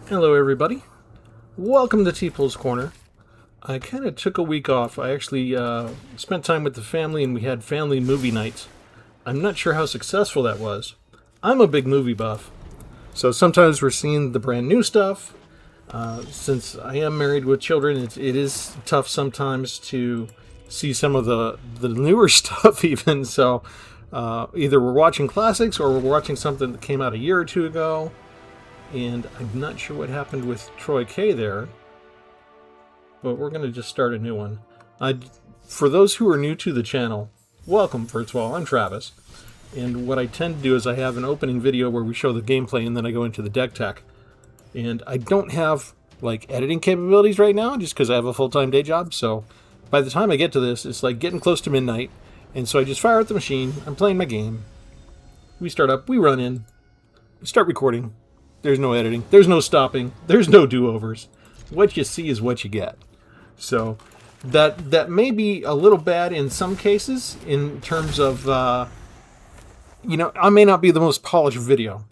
Hello everybody, welcome to Tpull's Corner. I kind of took a week off. I actually spent time with the family and we had family movie nights. I'm not sure how successful that was. I'm a big movie buff, so sometimes we're seeing the brand new stuff. Since I am married with children, it is tough sometimes to see some of the newer stuff even, so either we're watching classics or we're watching something that came out a year or two ago. And I'm not sure what happened with Troy K there, but we're going to just start a new one. For those who are new to the channel, welcome first of all. I'm Travis, and what I tend to do is I have an opening video where we show the gameplay and then I go into the deck tech. And I don't have like editing capabilities right now just because I have a full-time day job, so by the time I get to this, it's like getting close to midnight, and so I just fire up the machine, I'm playing my game, we start up, we run in, we start recording. There's no editing. There's no stopping. There's no do-overs. What you see is what you get. So that may be a little bad in some cases in terms of, I may not be the most polished video.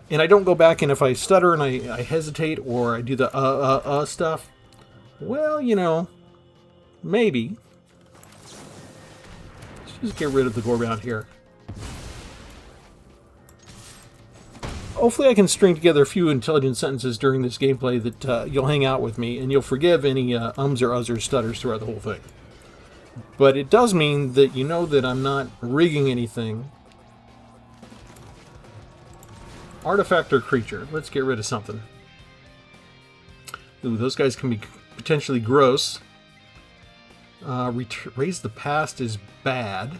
And I don't go back and if I stutter and I hesitate or I do the stuff, well, maybe. Let's just get rid of the go around here. Hopefully I can string together a few intelligent sentences during this gameplay that you'll hang out with me, and you'll forgive any ums or uhs or stutters throughout the whole thing. But it does mean that you know that I'm not rigging anything. Artifact or creature. Let's get rid of something. Ooh, those guys can be potentially gross. Raise the past is bad.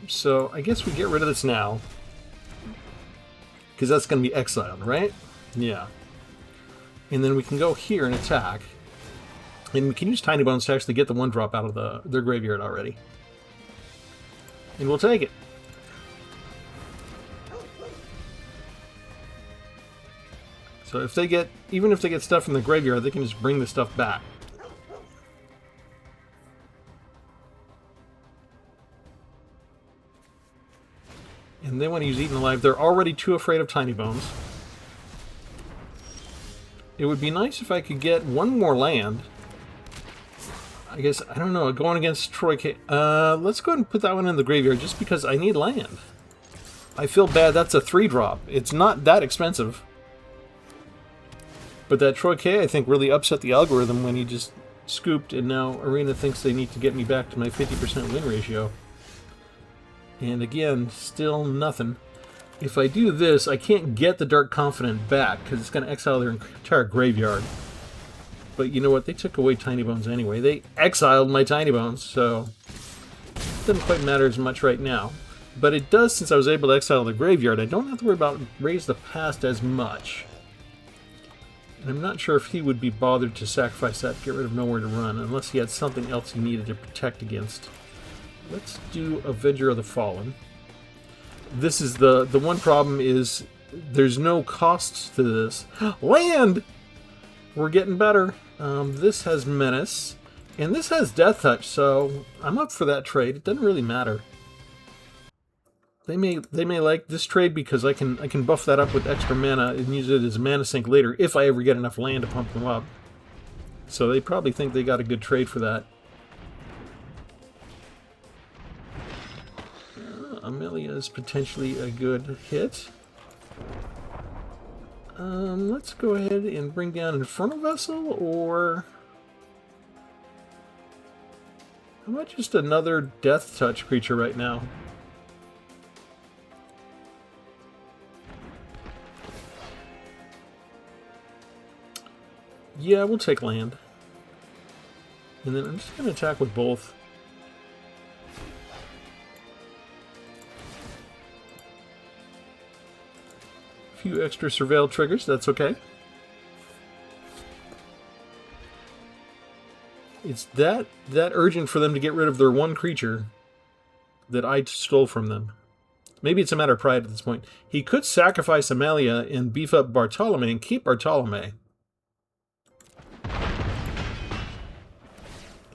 So I guess we get rid of this now. Because that's going to be exiled, right? Yeah. And then we can go here and attack. And we can use Tiny Bones to actually get the 1-drop out of their graveyard already. And we'll take it. So if they get, even if they get stuff from the graveyard, they can just bring the stuff back. And they want to use Eaten Alive. They're already too afraid of Tiny Bones. It would be nice if I could get one more land. I guess, I don't know, going against Troy K. Let's go ahead and put that one in the graveyard just because I need land. I feel bad, that's a 3-drop. It's not that expensive. But that Troy K, I think, really upset the algorithm when he just scooped, and now Arena thinks they need to get me back to my 50% win ratio. And again, still nothing. If I do this, I can't get the Dark Confidant back because it's going to exile their entire graveyard. But you know what? They took away Tiny Bones anyway. They exiled my Tiny Bones, so it doesn't quite matter as much right now. But it does, since I was able to exile the graveyard. I don't have to worry about Raise the Past as much. And I'm not sure if he would be bothered to sacrifice that to get rid of Nowhere to Run, unless he had something else he needed to protect against. Let's do Avenger of the Fallen. This is the one problem is there's no costs to this. Land! We're getting better. This has Menace, and this has Death Touch, so I'm up for that trade. It doesn't really matter. They may like this trade because I can buff that up with extra mana and use it as a mana sink later if I ever get enough land to pump them up. So they probably think they got a good trade for that. Amelia is potentially a good hit. Let's go ahead and bring down Infernal Vessel, or how about just another Death Touch creature right now? Yeah, we'll take land. And then I'm just going to attack with both. Few extra surveil triggers, that's okay. It's that urgent for them to get rid of their one creature that I stole from them. Maybe it's a matter of pride at this point. He could sacrifice Amelia and beef up Bartolome and keep Bartolome.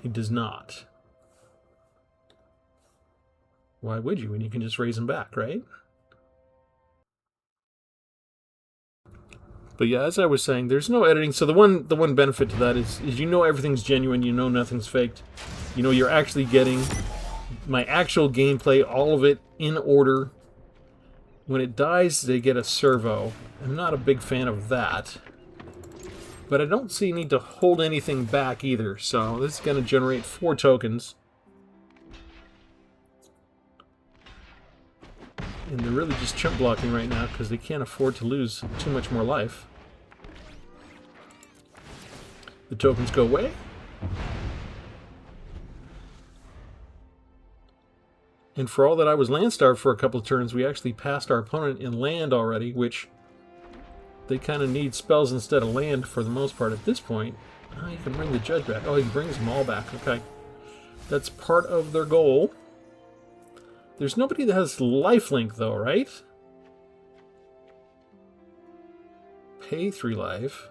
He does not. Why would you when you can just raise him back, right? But yeah, as I was saying, there's no editing. So the one benefit to that is you know everything's genuine. You know nothing's faked. You know you're actually getting my actual gameplay, all of it in order. When it dies, they get a servo. I'm not a big fan of that. But I don't see a need to hold anything back either. So this is going to generate 4 tokens. And they're really just chump blocking right now because they can't afford to lose too much more life. The tokens go away. And for all that I was land starved for a couple of turns, we actually passed our opponent in land already, which they kind of need spells instead of land for the most part at this point. Oh, you can bring the judge back. Oh, he brings them all back. Okay. That's part of their goal. There's nobody that has lifelink, though, right? Pay 3 life.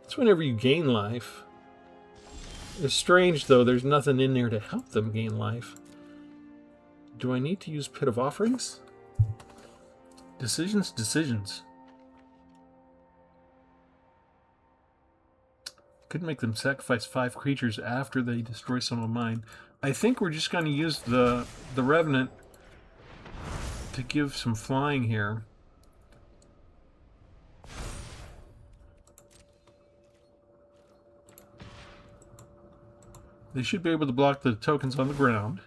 That's whenever you gain life. It's strange, though. There's nothing in there to help them gain life. Do I need to use Pit of Offerings? Decisions, decisions. Could make them sacrifice 5 creatures after they destroy some of mine. I think we're just going to use the Revenant to give some flying here. They should be able to block the tokens on the ground.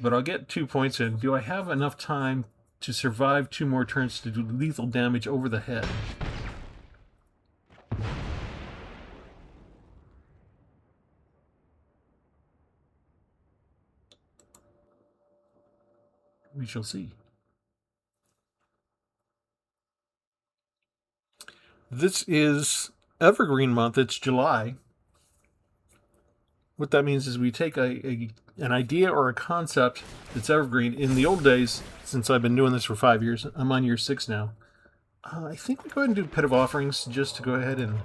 But I'll get 2 points in. Do I have enough time to survive 2 more turns to do lethal damage over the head? We shall see. This is Evergreen month. It's July. What that means is we take an idea or a concept that's evergreen. In the old days, since I've been doing this for 5 years, I'm on year 6 now. I think we go ahead and do Pit of Offerings just to go ahead and...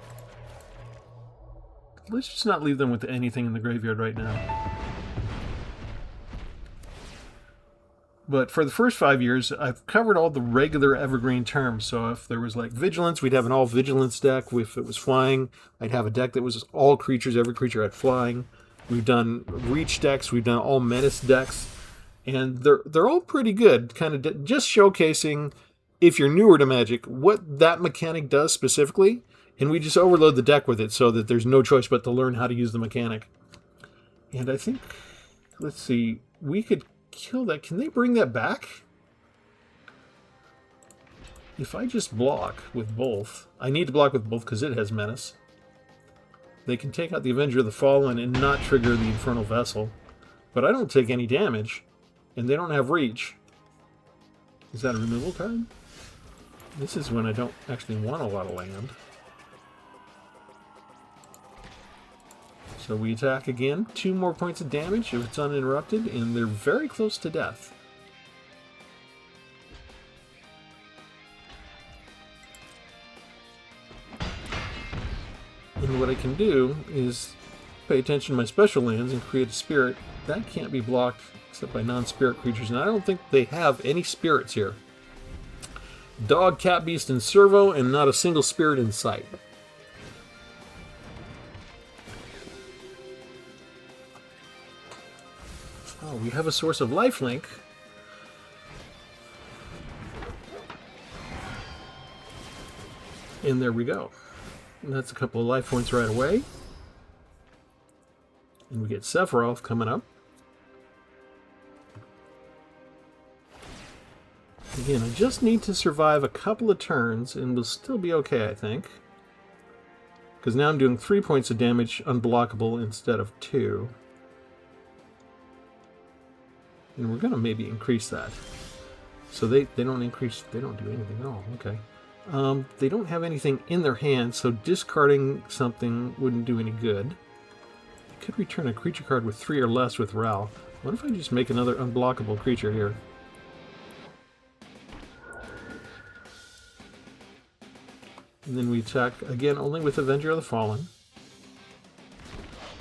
Let's just not leave them with anything in the graveyard right now. But for the first 5 years, I've covered all the regular evergreen terms. So if there was like Vigilance, we'd have an all Vigilance deck. If it was flying, I'd have a deck that was all creatures. Every creature had flying. We've done Reach decks. We've done all Menace decks. And they're all pretty good. Kind of just showcasing, if you're newer to Magic, what that mechanic does specifically. And we just overload the deck with it so that there's no choice but to learn how to use the mechanic. And I think, let's see, we could kill that. Can they bring that back? If I just block with both, I need to block with both because it has Menace. They can take out the Avenger of the Fallen and not trigger the Infernal Vessel. But I don't take any damage, and they don't have Reach. Is that a removal card? This is when I don't actually want a lot of land. So we attack again. 2 more points of damage if it's uninterrupted, and they're very close to death. And what I can do is pay attention to my special lands and create a spirit. That can't be blocked except by non-spirit creatures, and I don't think they have any spirits here. Dog, Cat, Beast, and Servo, and not a single spirit in sight. Oh, we have a source of lifelink. And there we go. And that's a couple of life points right away. And we get Sephiroth coming up. Again, I just need to survive a couple of turns and we'll still be okay, I think. Because now I'm doing 3 points of damage unblockable instead of 2. And we're going to maybe increase that. So they don't increase, they don't do anything at all. Okay. They don't have anything in their hand, so discarding something wouldn't do any good. I could return a creature card with 3 or less with Ral. What if I just make another unblockable creature here? And then we attack again only with Avenger of the Fallen.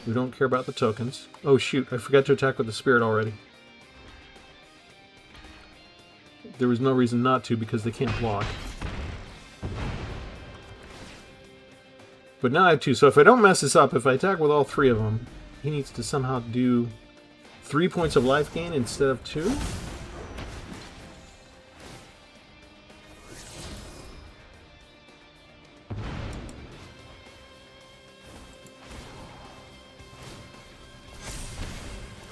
We don't care about the tokens. Oh shoot, I forgot to attack with the Spirit already. There was no reason not to because they can't block. But now I have 2. So if I don't mess this up, if I attack with all 3 of them, he needs to somehow do 3 points of life gain instead of 2?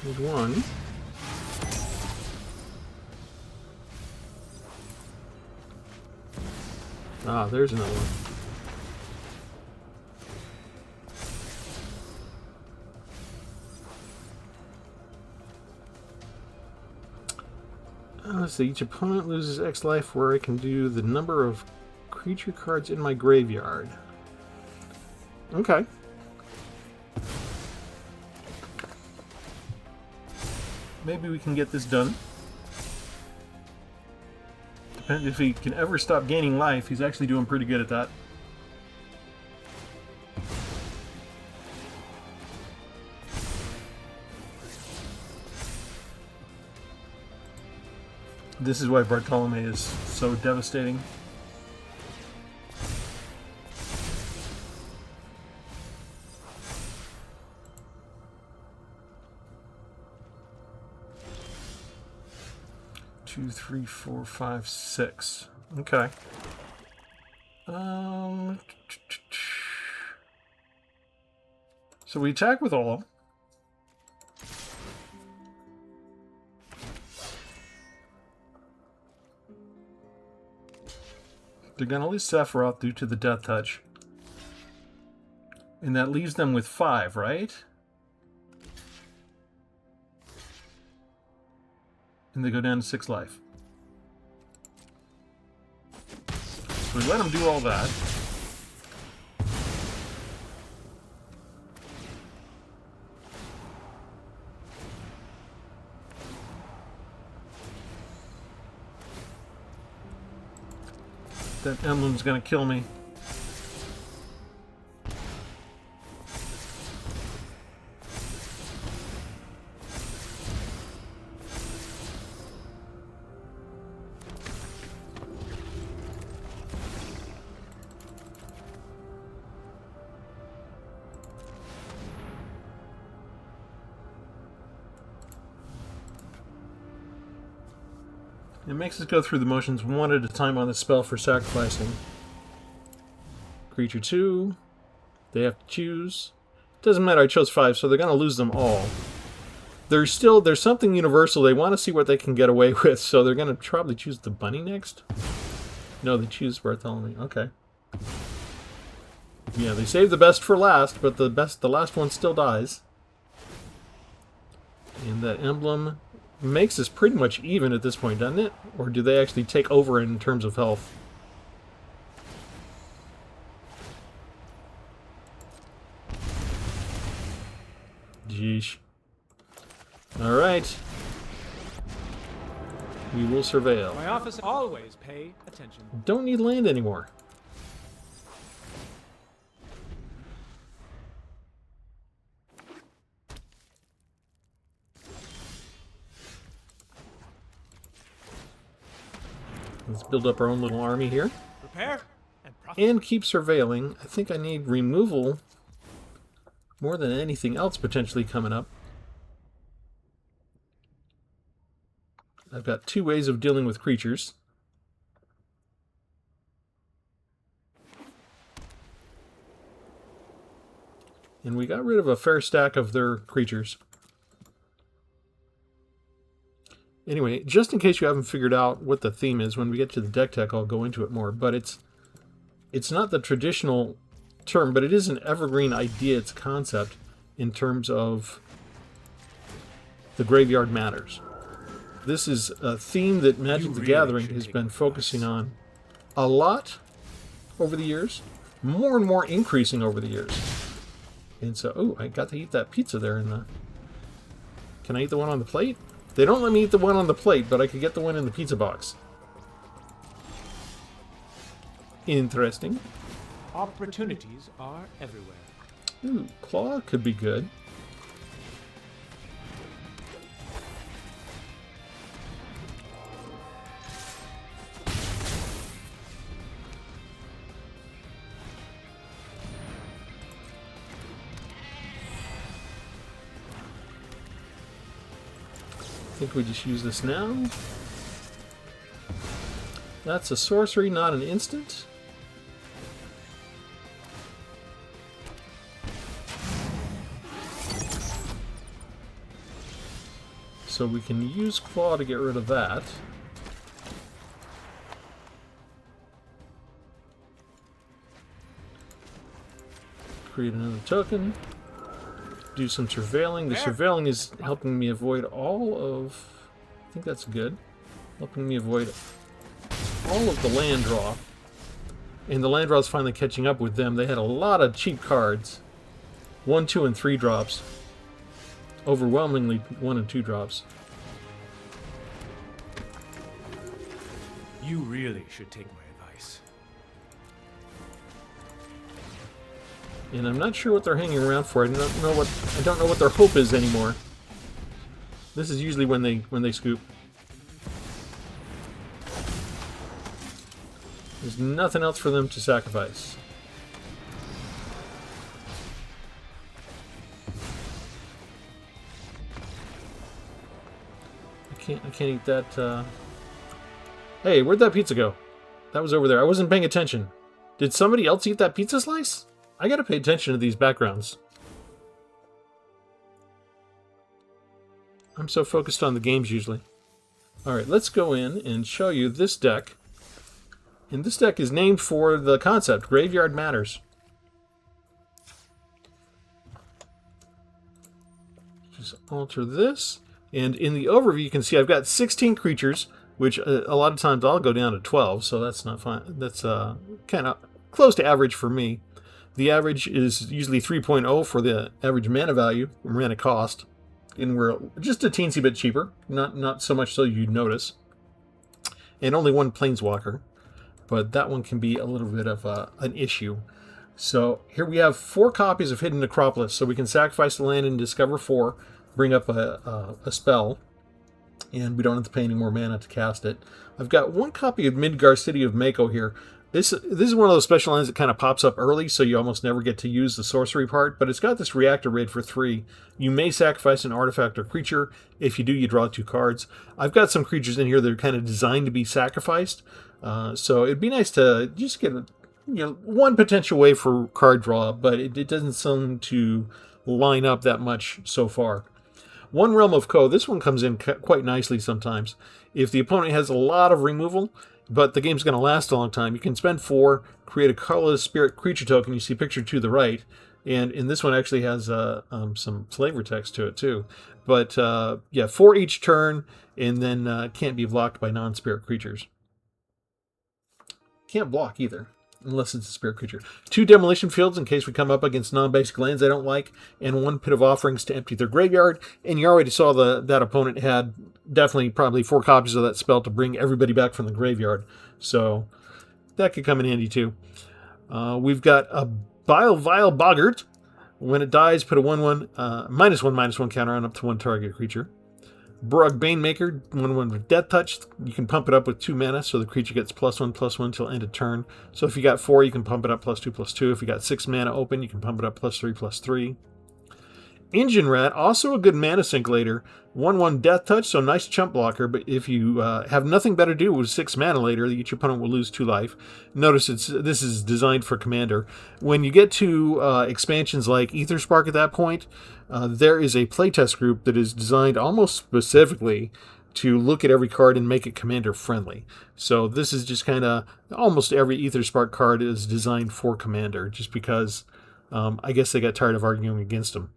There's 1. Ah, there's another one. Let's see, each opponent loses X life where I can do the number of creature cards in my graveyard. Okay. Maybe we can get this done. Depends if he can ever stop gaining life. He's actually doing pretty good at that. This is why Bartolome is so devastating. Two, three, four, five, 6. Okay. So we attack with all. They're going to lose Sephiroth due to the Death Touch. And that leaves them with 5, right? And they go down to 6 life. So we let them do all that. That emblem's gonna kill me. It makes us go through the motions one at a time on the spell for sacrificing. Creature 2. They have to choose. Doesn't matter, I chose 5, so they're going to lose them all. There's something universal. They want to see what they can get away with, so they're going to probably choose the bunny next. No, they choose Bartholomew. Okay. Yeah, they save the best for last, but the last one still dies. And that emblem makes us pretty much even at this point, doesn't it? Or do they actually take over in terms of health? Jeesh. Alright. We will surveil. My office always pay attention. Don't need land anymore. Let's build up our own little army here. Prepare and keep surveilling. I think I need removal more than anything else potentially coming up. I've got 2 ways of dealing with creatures. And we got rid of a fair stack of their creatures. Anyway, just in case you haven't figured out what the theme is, when we get to the deck tech, I'll go into it more. But it's not the traditional term, but it is an evergreen idea, it's a concept in terms of the graveyard matters. This is a theme that Magic the Gathering has been focusing on a lot over the years, more and more increasing over the years. And so, oh, I got to eat that pizza there in the... Can I eat the one on the plate? They don't let me eat the one on the plate, but I could get the one in the pizza box. Interesting. Opportunities are everywhere. Ooh, claw could be good. think we just use this now. That's a sorcery, not an instant. So we can use Claw to get rid of that. Create another token. Do some surveilling. The surveilling is helping me avoid all of... I think that's good. Helping me avoid all of the land draw. And the land draw is finally catching up with them. They had a lot of cheap cards. 1, 2, and 3 drops. Overwhelmingly 1 and 2 drops. You really should take my advice. And I'm not sure what they're hanging around for. I don't know what their hope is anymore. This is usually when they scoop. There's nothing else for them to sacrifice. I can't eat that. Hey, where'd that pizza go? That was over there. I wasn't paying attention. Did somebody else eat that pizza slice? I gotta pay attention to these backgrounds. I'm so focused on the games usually. Alright, let's go in and show you this deck. And this deck is named for the concept, Graveyard Matters. Just alter this. And in the overview you can see I've got 16 creatures, which a lot of times I'll go down to 12, so that's not fine. That's kind of close to average for me. The average is usually 3.0 for the average mana value, mana cost, and we're just a teensy bit cheaper, not so much so you'd notice. And only one Planeswalker, but that one can be a little bit of an issue. So here we have 4 copies of Hidden Necropolis, so we can sacrifice the land and discover 4, bring up a spell, and we don't have to pay any more mana to cast it. I've got 1 copy of Midgar City of Mako here. This is one of those special lands that kind of pops up early, so you almost never get to use the sorcery part, but it's got this reactor raid for 3. You may sacrifice an artifact or creature. If you do, you draw 2 cards. I've got some creatures in here that are kind of designed to be sacrificed, so it'd be nice to just get one potential way for card draw, but it doesn't seem to line up that much so far. One Realm of Ko, this one comes in quite nicely sometimes. If the opponent has a lot of removal, but the game's going to last a long time, you can spend 4, create a colorless spirit creature token. You see picture to the right, and this one actually has some flavor text to it too. But yeah, 4 each turn, and then can't be blocked by non-spirit creatures. Can't block either, unless it's a spirit creature. 2 demolition fields in case we come up against non-basic lands I don't like, and 1 pit of offerings to empty their graveyard. And you already saw that opponent had definitely probably 4 copies of that spell to bring everybody back from the graveyard. So that could come in handy too. We've got a Vile Boggart. When it dies, put a 1/1 -1/-1 counter on up to 1 target creature. Brug Banemaker, 1/1 with Death Touch. You can pump it up with 2 mana, so the creature gets +1/+1 till end of turn. So if you got 4, you can pump it up +2/+2. If you got 6 mana open, you can pump it up +3/+3. Engine Rat, also a good mana sink later. 1/1 Death Touch, so nice chump blocker, but if you have nothing better to do with 6 mana later, your opponent will lose 2 life. Notice this is designed for Commander. When you get to expansions like Aetherspark at that point, there is a playtest group that is designed almost specifically to look at every card and make it Commander friendly. So this is just kind of, almost every Aetherspark card is designed for Commander, just because I guess they got tired of arguing against them.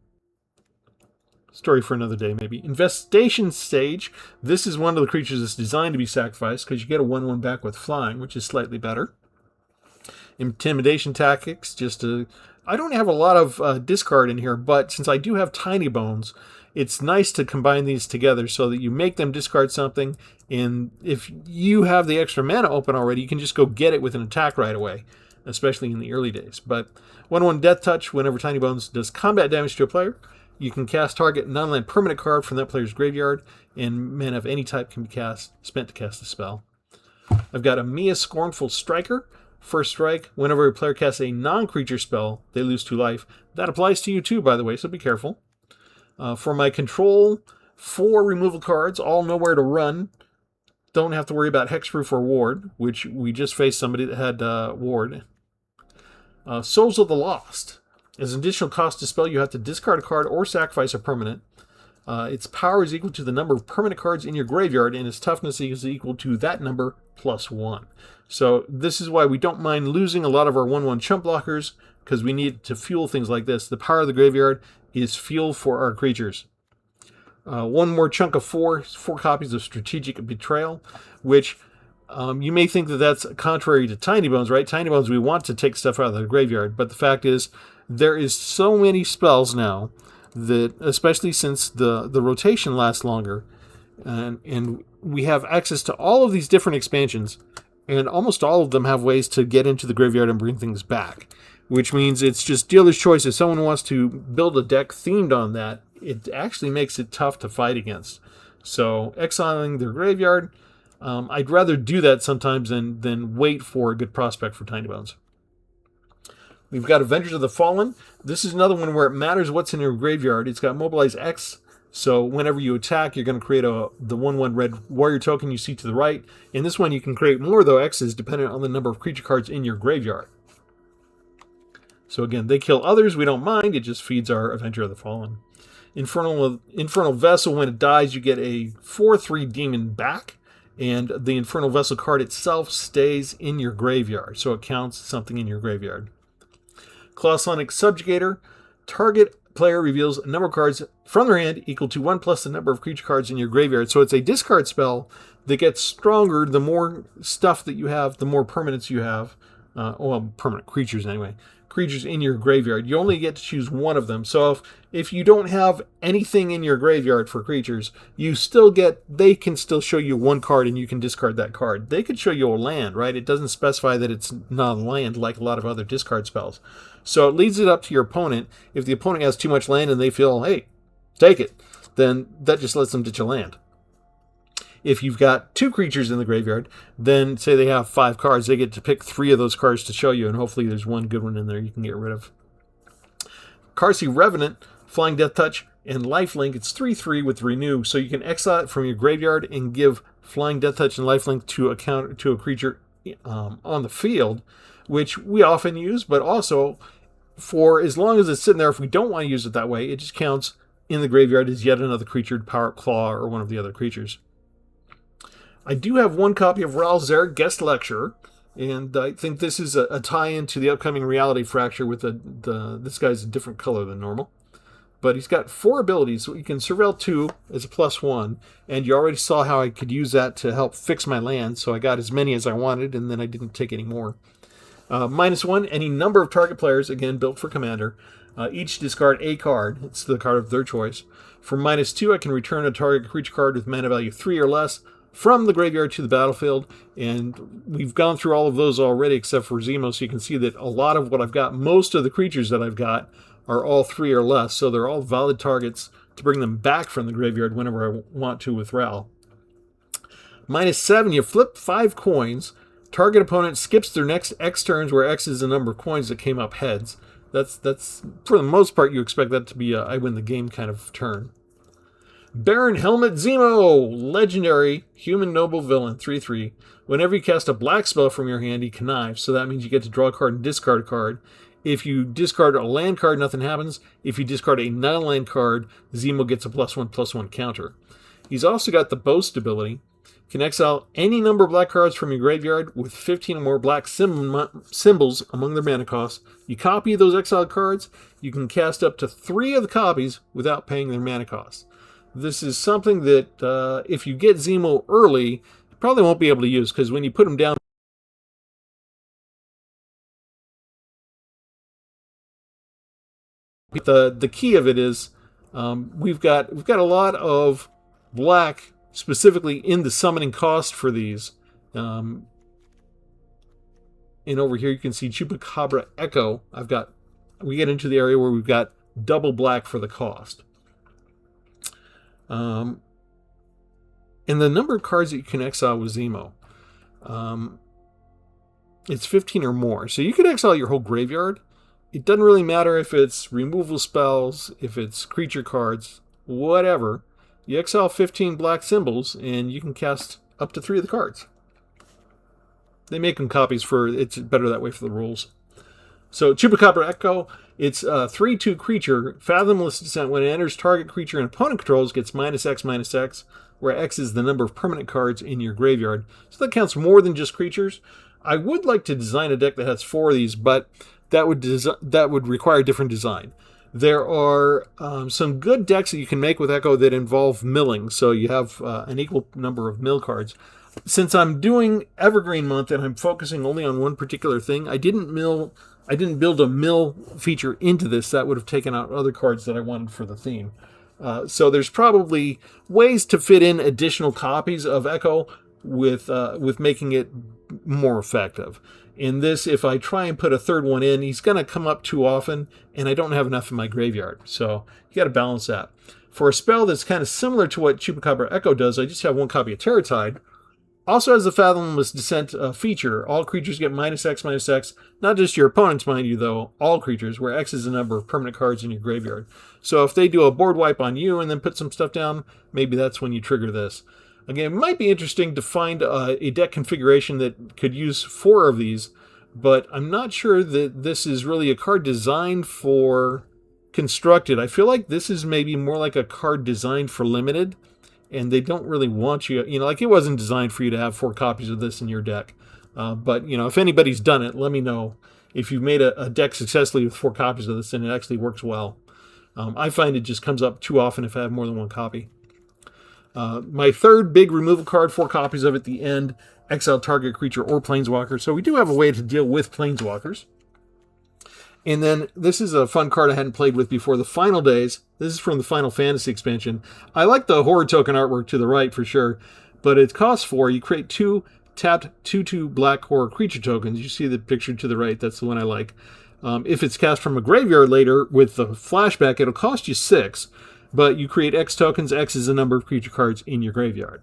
Story for another day, maybe. Infestation Stage. This is one of the creatures that's designed to be sacrificed because you get a 1/1 back with flying, which is slightly better. Intimidation Tactics. I don't have a lot of discard in here, but since I do have Tiny Bones, it's nice to combine these together so that you make them discard something, and if you have the extra mana open already, you can just go get it with an attack right away, especially in the early days. But 1/1 Death Touch, whenever Tiny Bones does combat damage to a player, you can cast target non-land permanent card from that player's graveyard, and mana of any type can be spent to cast the spell. I've got a Mia Scornful Striker. First strike, whenever a player casts a non-creature spell, they lose 2 life. That applies to you too, by the way, so be careful. For my control 4 removal cards, all nowhere to run. Don't have to worry about hexproof or ward, which we just faced somebody that had ward. Souls of the Lost. As an additional cost to spell, you have to discard a card or sacrifice a permanent. Its power is equal to the number of permanent cards in your graveyard, and its toughness is equal to that number plus 1. So this is why we don't mind losing a lot of our 1/1 chump blockers, because we need to fuel things like this. The power of the graveyard is fuel for our creatures. One more chunk of 4 copies of Strategic Betrayal, which you may think that that's contrary to Tiny Bones, right? Tiny Bones, we want to take stuff out of the graveyard, but the fact is there is so many spells now that, especially since the rotation lasts longer, and we have access to all of these different expansions, and almost all of them have ways to get into the graveyard and bring things back, which means it's just dealer's choice. If someone wants to build a deck themed on that, it actually makes it tough to fight against. So exiling their graveyard, I'd rather do that sometimes than wait for a good prospect for Tiny Bones. We've got Avengers of the Fallen. This is another one where it matters what's in your graveyard. It's got Mobilize X, so whenever you attack, you're going to create the 1/1 red warrior token you see to the right. In this one, you can create more, though, X's depending on the number of creature cards in your graveyard. So again, they kill others. We don't mind. It just feeds our Avenger of the Fallen. Infernal Vessel, when it dies, you get a 4/3 demon back, and the Infernal Vessel card itself stays in your graveyard, so it counts something in your graveyard. Clawsonic Subjugator. Target player reveals a number of cards from their hand equal to 1 plus the number of creature cards in your graveyard. So it's a discard spell that gets stronger the more stuff that you have, the more permanents you have. Permanent creatures anyway. Creatures in your graveyard. You only get to choose one of them. So if you don't have anything in your graveyard for creatures, they can still show you one card and you can discard that card. They could show you a land, right? It doesn't specify that it's not a land like a lot of other discard spells. So it leads it up to your opponent. If the opponent has too much land and they feel, hey, take it, then that just lets them ditch a land. If you've got 2 creatures in the graveyard, then say they have 5 cards, they get to pick 3 of those cards to show you, and hopefully there's one good one in there you can get rid of. Karsi Revenant, Flying Death Touch, and Lifelink. It's 3/3 with Renew, so you can exile it from your graveyard and give Flying Death Touch and Lifelink to a creature on the field, which we often use, but also for as long as it's sitting there, if we don't want to use it that way, it just counts in the graveyard as yet another creature to power up Claw or one of the other creatures. I do have one copy of Ral Zarek Guest Lecture, and I think this is a tie-in to the upcoming Reality Fracture with this guy's a different color than normal. But he's got 4 abilities. So you can Surveil 2 as a +1, and you already saw how I could use that to help fix my land, so I got as many as I wanted, and then I didn't take any more. -1, any number of target players, again, built for Commander. Each discard a card. It's the card of their choice. For -2, I can return a target creature card with mana value 3 or less from the graveyard to the battlefield, and we've gone through all of those already except for Zemo, so you can see that a lot of what I've got, most of the creatures that I've got are all 3 or less, so they're all valid targets to bring them back from the graveyard whenever I want to with Ral. -7, you flip 5 coins. Target opponent skips their next X turns, where X is the number of coins that came up heads. That's for the most part, you expect that to be a I win the game kind of turn. Baron Helmut Zemo, legendary human noble villain, 3/3. Whenever you cast a black spell from your hand, he connives, so that means you get to draw a card and discard a card. If you discard a land card, nothing happens. If you discard a non-land card, Zemo gets a +1/+1 counter. He's also got the Boast ability. You can exile any number of black cards from your graveyard with 15 or more black symbols among their mana costs. You copy those exiled cards, you can cast up to 3 of the copies without paying their mana costs. This is something that if you get Zemo early, you probably won't be able to use, because when you put him down, the key of it is we've got a lot of black specifically in the summoning cost for these. And over here you can see Chupacabra Echo. We get into the area where we've got double black for the cost. And the number of cards that you can exile with Zemo, it's 15 or more. So you could exile your whole graveyard. It doesn't really matter if it's removal spells, if it's creature cards, whatever. You exile 15 black symbols, and you can cast up to 3 of the cards. They make them copies for, it's better that way for the rules. So Chupacabra Echo, it's a 3/2 creature, Fathomless Descent. When it enters target creature and opponent controls, gets -X/-X, where X is the number of permanent cards in your graveyard. So that counts more than just creatures. I would like to design a deck that has 4 of these, but that would require a different design. There are some good decks that you can make with Echo that involve milling, so you have an equal number of mill cards. Since I'm doing Evergreen Month and I'm focusing only on one particular thing, I didn't build a mill feature into this. That would have taken out other cards that I wanted for the theme. So there's probably ways to fit in additional copies of Echo with making it more effective. In this, if I try and put a third one in, he's going to come up too often, and I don't have enough in my graveyard. So you got to balance that. For a spell that's kind of similar to what Chupacabra Echo does, I just have 1 copy of Terratide. Also has the Fathomless Descent feature. All creatures get -X/-X. Not just your opponents, mind you, though. All creatures, where X is the number of permanent cards in your graveyard. So if they do a board wipe on you and then put some stuff down, maybe that's when you trigger this. Again, it might be interesting to find a deck configuration that could use 4 of these, but I'm not sure that this is really a card designed for Constructed. I feel like this is maybe more like a card designed for Limited, and they don't really want you, like it wasn't designed for you to have 4 copies of this in your deck. But, if anybody's done it, let me know. If you've made a deck successfully with 4 copies of this and it actually works well. I find it just comes up too often if I have more than 1 copy. My third big removal card, 4 copies of at the end, exile target creature or planeswalker. So we do have a way to deal with planeswalkers. And then this is a fun card I hadn't played with before, the Final Days. This is from the Final Fantasy expansion. I like the horror token artwork to the right for sure, but it costs 4. You create 2 tapped 2/2 black horror creature tokens. You see the picture to the right. That's the one I like. If it's cast from a graveyard later with the flashback, it'll cost you 6, but you create X tokens. X is the number of creature cards in your graveyard.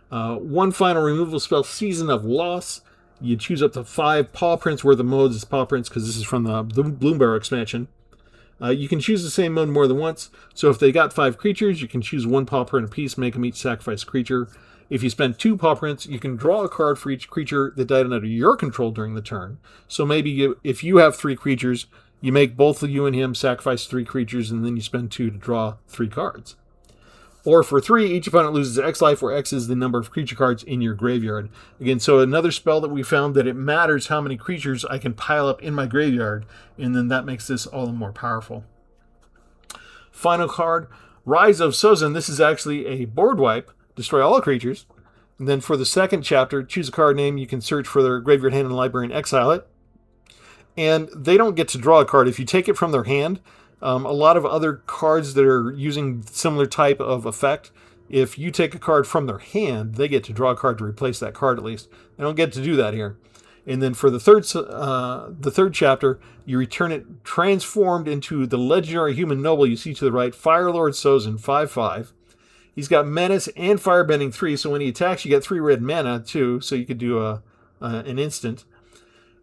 One final removal spell, Season of Loss. You choose up to 5 paw prints worth of modes as paw prints because this is from the Bloombarrow expansion. You can choose the same mode more than once. So if they got 5 creatures, you can choose 1 paw print apiece, make them each sacrifice a creature. If you spend 2 paw prints, you can draw a card for each creature that died under your control during the turn. So maybe if you have 3 creatures, you make both of you and him sacrifice 3 creatures, and then you spend 2 to draw 3 cards. Or for 3, each opponent loses X life, where X is the number of creature cards in your graveyard. Again, so another spell that we found that it matters how many creatures I can pile up in my graveyard, and then that makes this all the more powerful. Final card, Rise of Sozin. This is actually a board wipe. Destroy all creatures. And then for the second chapter, choose a card name. You can search for their graveyard, hand, and library and exile it. And they don't get to draw a card. If you take it from their hand, a lot of other cards that are using similar type of effect, if you take a card from their hand, they get to draw a card to replace that card at least. They don't get to do that here. And then for the third chapter, you return it transformed into the legendary human noble you see to the right, Firelord Sozin, 5/5. He's got Menace and Firebending 3, so when he attacks, you get 3 red mana too, so you could do an instant.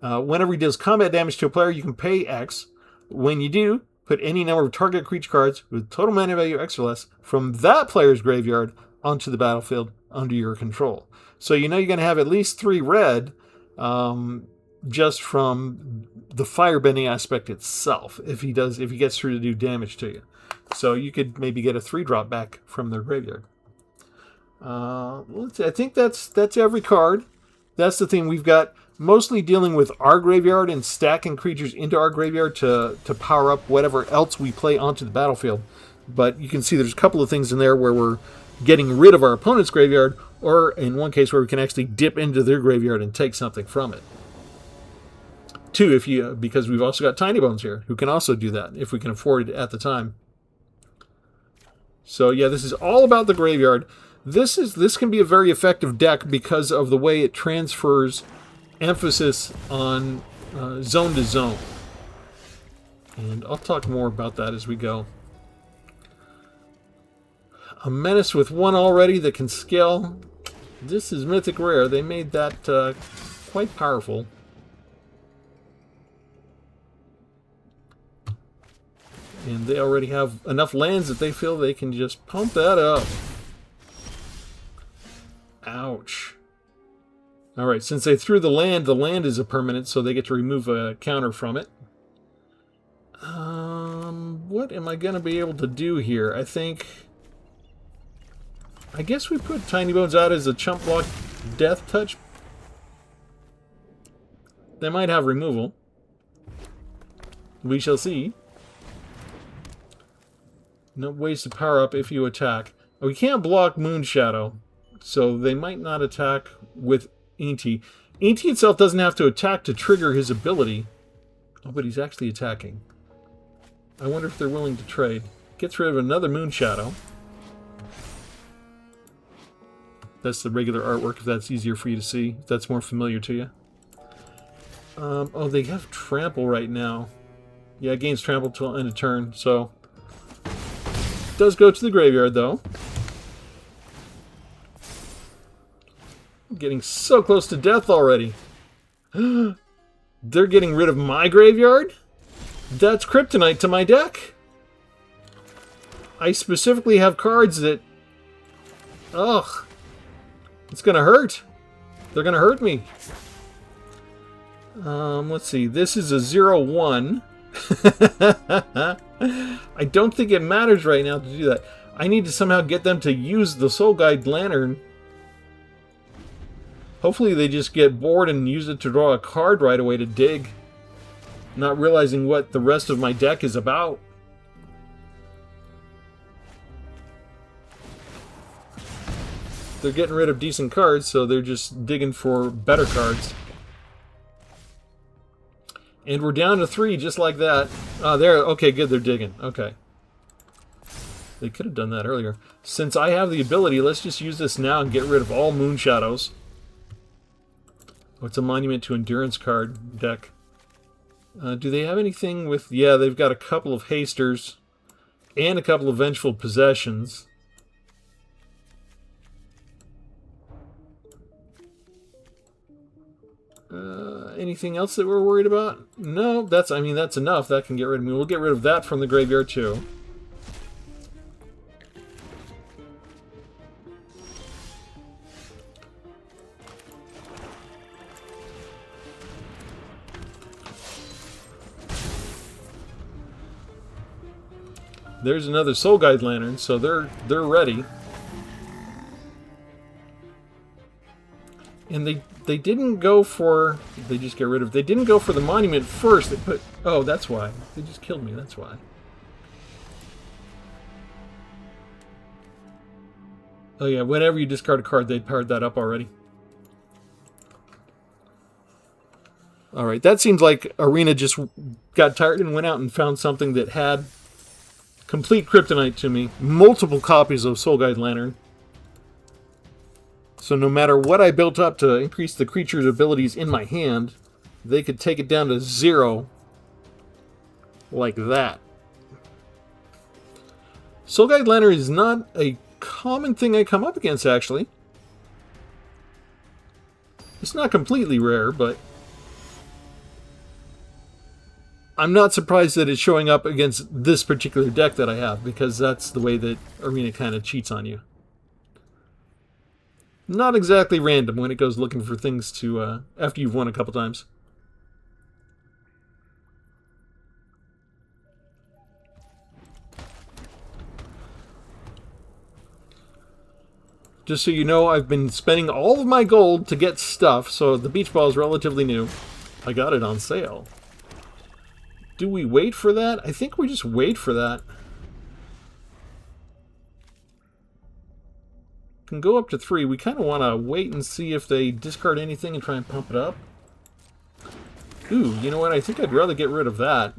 Whenever he does combat damage to a player, you can pay X. When you do, put any number of target creature cards with total mana value X or less from that player's graveyard onto the battlefield under your control. So you're going to have at least 3 red just from the firebending aspect itself if he gets through to do damage to you. So you could maybe get a 3-drop back from their graveyard. I think that's every card. That's the thing. We've got mostly dealing with our graveyard and stacking creatures into our graveyard to power up whatever else we play onto the battlefield. But you can see there's a couple of things in there where we're getting rid of our opponent's graveyard, or in one case where we can actually dip into their graveyard and take something from it. 2, because we've also got Tiny Bones here, who can also do that if we can afford it at the time. So yeah, this is all about the graveyard. This can be a very effective deck because of the way it transfers emphasis on zone to zone. And I'll talk more about that as we go. A Menace with 1 already that can scale. This is mythic rare. They made that quite powerful. And they already have enough lands that they feel they can just pump that up. Ouch. Alright, since they threw the land is a permanent, so they get to remove a counter from it. What am I going to be able to do here? I guess we put Tiny Bones out as a chump block death touch. They might have removal. We shall see. No ways to power up if you attack. We can't block Moonshadow, so they might not attack with Inti. Inti itself doesn't have to attack to trigger his ability. Oh, but he's actually attacking. I wonder if they're willing to trade. Gets rid of another Moonshadow. That's the regular artwork, if that's easier for you to see. If that's more familiar to you. Oh, they have Trample right now. Yeah, it gains Trample till end of turn, so... Does go to the graveyard, though. Getting so close to death already. They're getting rid of my graveyard? That's kryptonite to my deck. I specifically have cards that... Ugh. It's gonna hurt. They're gonna hurt me. Let's see. This is a 0-1. I don't think it matters right now to do that. I need to somehow get them to use the Soul Guide Lantern. Hopefully they just get bored and use it to draw a card right away to dig. Not realizing what the rest of my deck is about. They're getting rid of decent cards, so they're just digging for better cards. And we're down to 3 just like that. There. Okay, good. They're digging. Okay. They could have done that earlier. Since I have the ability, let's just use this now and get rid of all Moonshadows. Oh, it's a Monument to Endurance card deck. Do they have anything with... Yeah, they've got a couple of Hasters and a couple of Vengeful Possessions. Anything else that we're worried about? No, that's enough. That can get rid of me. We'll get rid of that from the graveyard too. There's another Soul Guide Lantern, so they're ready. And they didn't go for... They just get rid of... They didn't go for the Monument first. They put... Oh, that's why. They just killed me. That's why. Oh yeah, whenever you discard a card, they powered that up already. Alright, that seems like Arena just got tired and went out and found something that had complete kryptonite to me. Multiple copies of Soul Guide Lantern. So no matter what I built up to increase the creature's abilities in my hand, they could take it down to 0 like that. Soul Guide Lantern is not a common thing I come up against, actually. It's not completely rare, but I'm not surprised that it's showing up against this particular deck that I have, because that's the way that Arena kind of cheats on you. Not exactly random when it goes looking for things to, after you've won a couple times. Just so you know, I've been spending all of my gold to get stuff, so the beach ball is relatively new. I got it on sale. Do we wait for that? I think we just wait for that. Can go up to 3. We kind of want to wait and see if they discard anything and try and pump it up. Ooh, you know what? I think I'd rather get rid of that.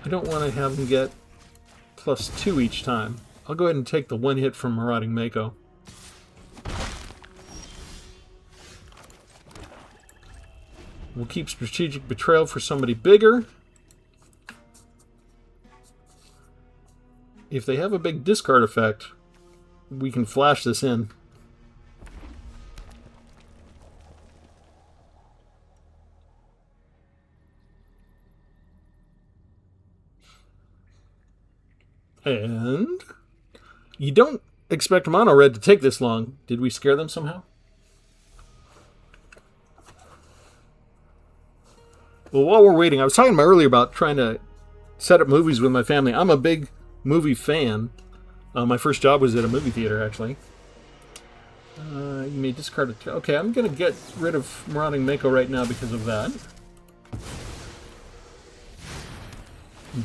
I don't want to have them get +2 each time. I'll go ahead and take the 1 hit from Marauding Mako. We'll keep Strategic Betrayal for somebody bigger. If they have a big discard effect, we can flash this in. And you don't expect mono red to take this long. Did we scare them somehow? Well, while we're waiting, I was talking about earlier about trying to set up movies with my family. I'm a big movie fan. My first job was at a movie theater, actually. You may discard it. Okay, I'm going to get rid of Marauding Mako right now because of that.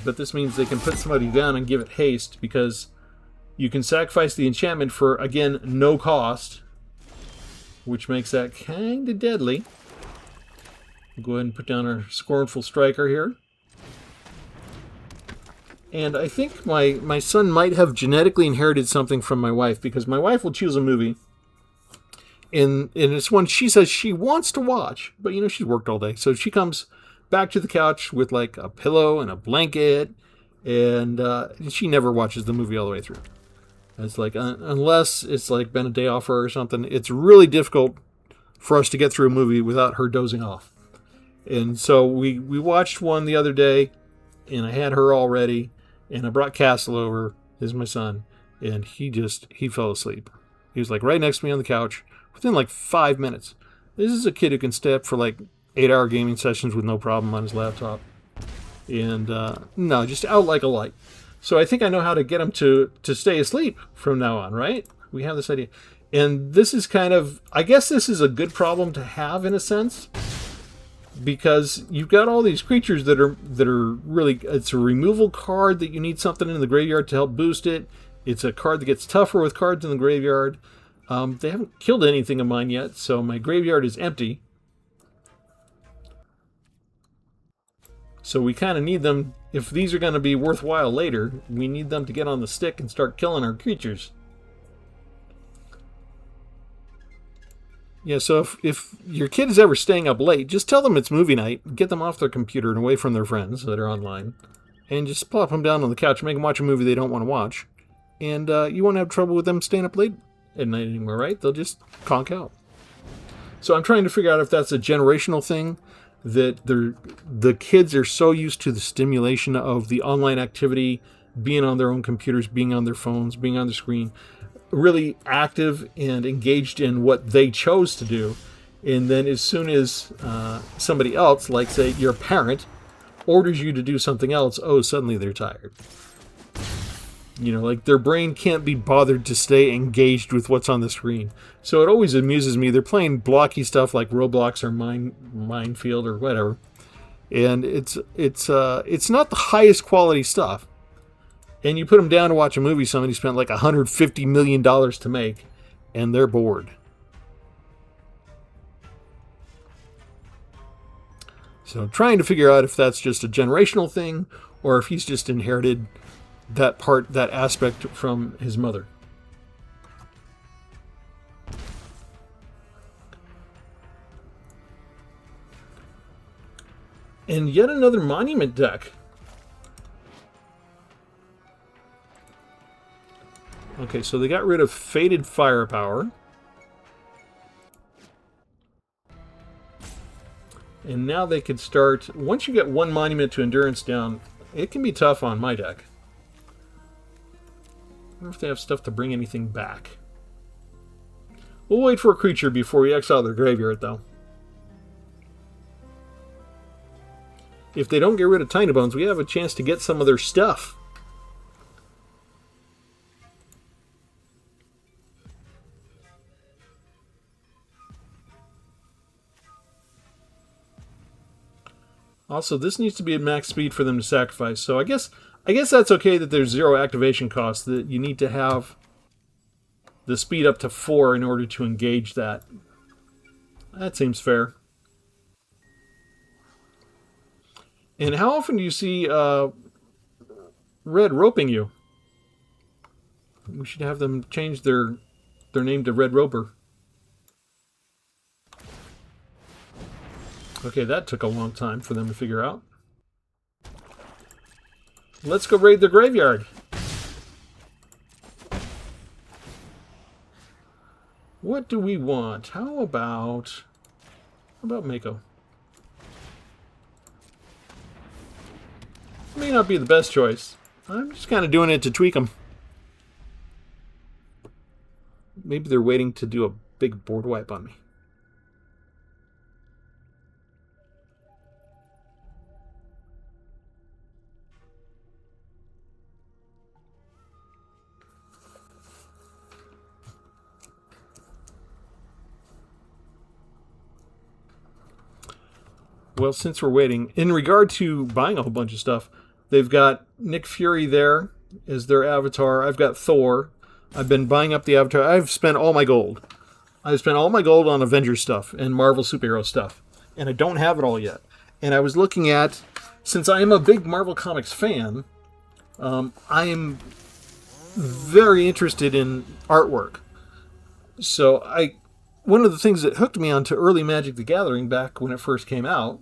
But this means they can put somebody down and give it haste, because you can sacrifice the enchantment for, again, no cost, which makes that kind of deadly. We'll go ahead and put down our Scornful Striker here. And I think my son might have genetically inherited something from my wife, because my wife will choose a movie, and it's one she says she wants to watch, but, you know, she's worked all day. So she comes back to the couch with, like, a pillow and a blanket, and she never watches the movie all the way through. It's like, unless it's, like, been a day off for her or something, it's really difficult for us to get through a movie without her dozing off. And so we watched one the other day, and I had her all ready, and I brought Castle over, is my son, and he fell asleep. He was, like, right next to me on the couch within, like, 5 minutes. This is a kid who can stay up for, like, 8-hour gaming sessions with no problem on his laptop. And, no, just out like a light. So I think I know how to get him to stay asleep from now on, right? We have this idea. And this is kind of, I guess this is a good problem to have in a sense, because you've got all these creatures that are really, it's a removal card that you need something in the graveyard to help boost it. It's a card that gets tougher with cards in the graveyard. They haven't killed anything of mine yet, so my graveyard is empty. So we kind of need them, if these are going to be worthwhile later, we need them to get on the stick and start killing our creatures. Yeah, so if your kid is ever staying up late, just tell them it's movie night, get them off their computer and away from their friends that are online, and just plop them down on the couch and make them watch a movie they don't want to watch. And you won't have trouble with them staying up late at night anymore, right? They'll just conk out. So I'm trying to figure out if that's a generational thing, that the kids are so used to the stimulation of the online activity, being on their own computers, being on their phones, being on the screen, really active and engaged in what they chose to do. And then as soon as somebody else, like say your parent, orders you to do something else, oh, suddenly they're tired. You know, like their brain can't be bothered to stay engaged with what's on the screen. So it always amuses me. They're playing blocky stuff like Roblox or Minefield or whatever. And it's not the highest quality stuff. And you put them down to watch a movie somebody spent like $150 million to make, and they're bored. So trying to figure out if that's just a generational thing, or if he's just inherited that aspect from his mother. And yet another monument deck. Okay, so they got rid of Fated Firepower. And now they could start, once you get one monument to endurance down, it can be tough on my deck. I wonder if they have stuff to bring anything back. We'll wait for a creature before we exile their graveyard, though. If they don't get rid of Tiny Bones, we have a chance to get some of their stuff. Also, this needs to be at max speed for them to sacrifice. So I guess that's okay that there's 0 activation cost, that you need to have the speed up to 4 in order to engage that. That seems fair. And how often do you see Red roping you? We should have them change their name to Red Roper. Okay, that took a long time for them to figure out. Let's go raid the graveyard. What do we want? How about Mako? May not be the best choice. I'm just kind of doing it to tweak them. Maybe they're waiting to do a big board wipe on me. Well, since we're waiting, in regard to buying a whole bunch of stuff, they've got Nick Fury there as their avatar. I've got Thor. I've been buying up the avatar. I've spent all my gold. I've spent all my gold on Avengers stuff and Marvel superhero stuff. And I don't have it all yet. And I was looking at, since I am a big Marvel Comics fan, I am very interested in artwork. So one of the things that hooked me onto early Magic the Gathering back when it first came out,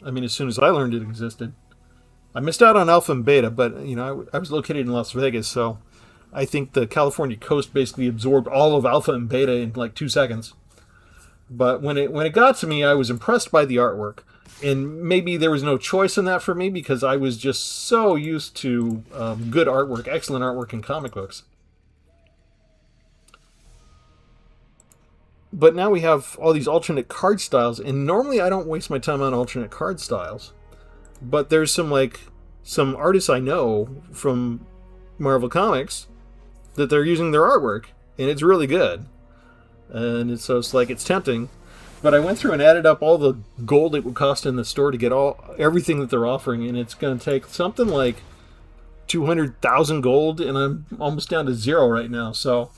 I mean, as soon as I learned it existed, I missed out on Alpha and Beta, but, I was located in Las Vegas, so I think the California coast basically absorbed all of Alpha and Beta in like 2 seconds. But when it got to me, I was impressed by the artwork. And maybe there was no choice in that for me because I was just so used to good artwork, excellent artwork in comic books. But now we have all these alternate card styles, and normally I don't waste my time on alternate card styles. But there's some artists I know from Marvel Comics that they're using their artwork, and it's really good. And it's tempting. But I went through and added up all the gold it would cost in the store to get everything that they're offering, and it's going to take something like 200,000 gold, and I'm almost down to 0 right now. So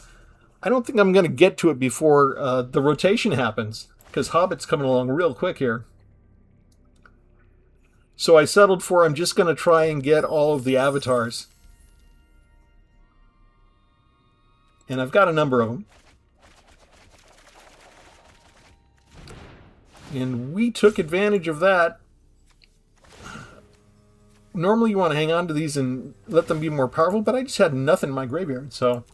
I don't think I'm going to get to it before the rotation happens, because Hobbit's coming along real quick here. So I settled for I'm just going to try and get all of the avatars. And I've got a number of them. And we took advantage of that. Normally you want to hang on to these and let them be more powerful, but I just had nothing in my graveyard, so...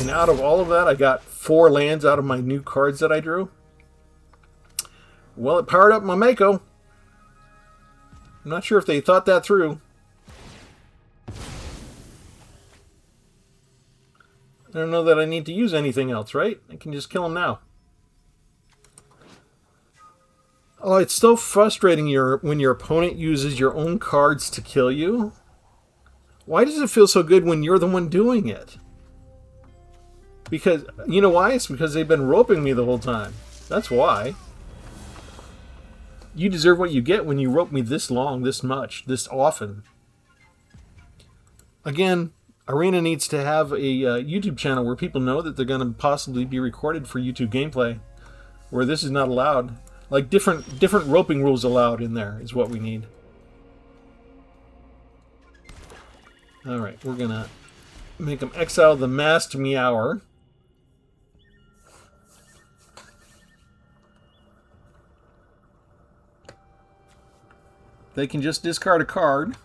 And out of all of that, I got 4 lands out of my new cards that I drew. Well, it powered up my Mako. I'm not sure if they thought that through. I don't know that I need to use anything else, right? I can just kill him now. Oh, it's so frustrating when your opponent uses your own cards to kill you. Why does it feel so good when you're the one doing it? Because, you know why? It's because they've been roping me the whole time. That's why. You deserve what you get when you rope me this long, this much, this often. Again, Arena needs to have a YouTube channel where people know that they're going to possibly be recorded for YouTube gameplay, where this is not allowed. Like different roping rules allowed in there is what we need. Alright, we're going to make them exile the Masked Meower. They can just discard a card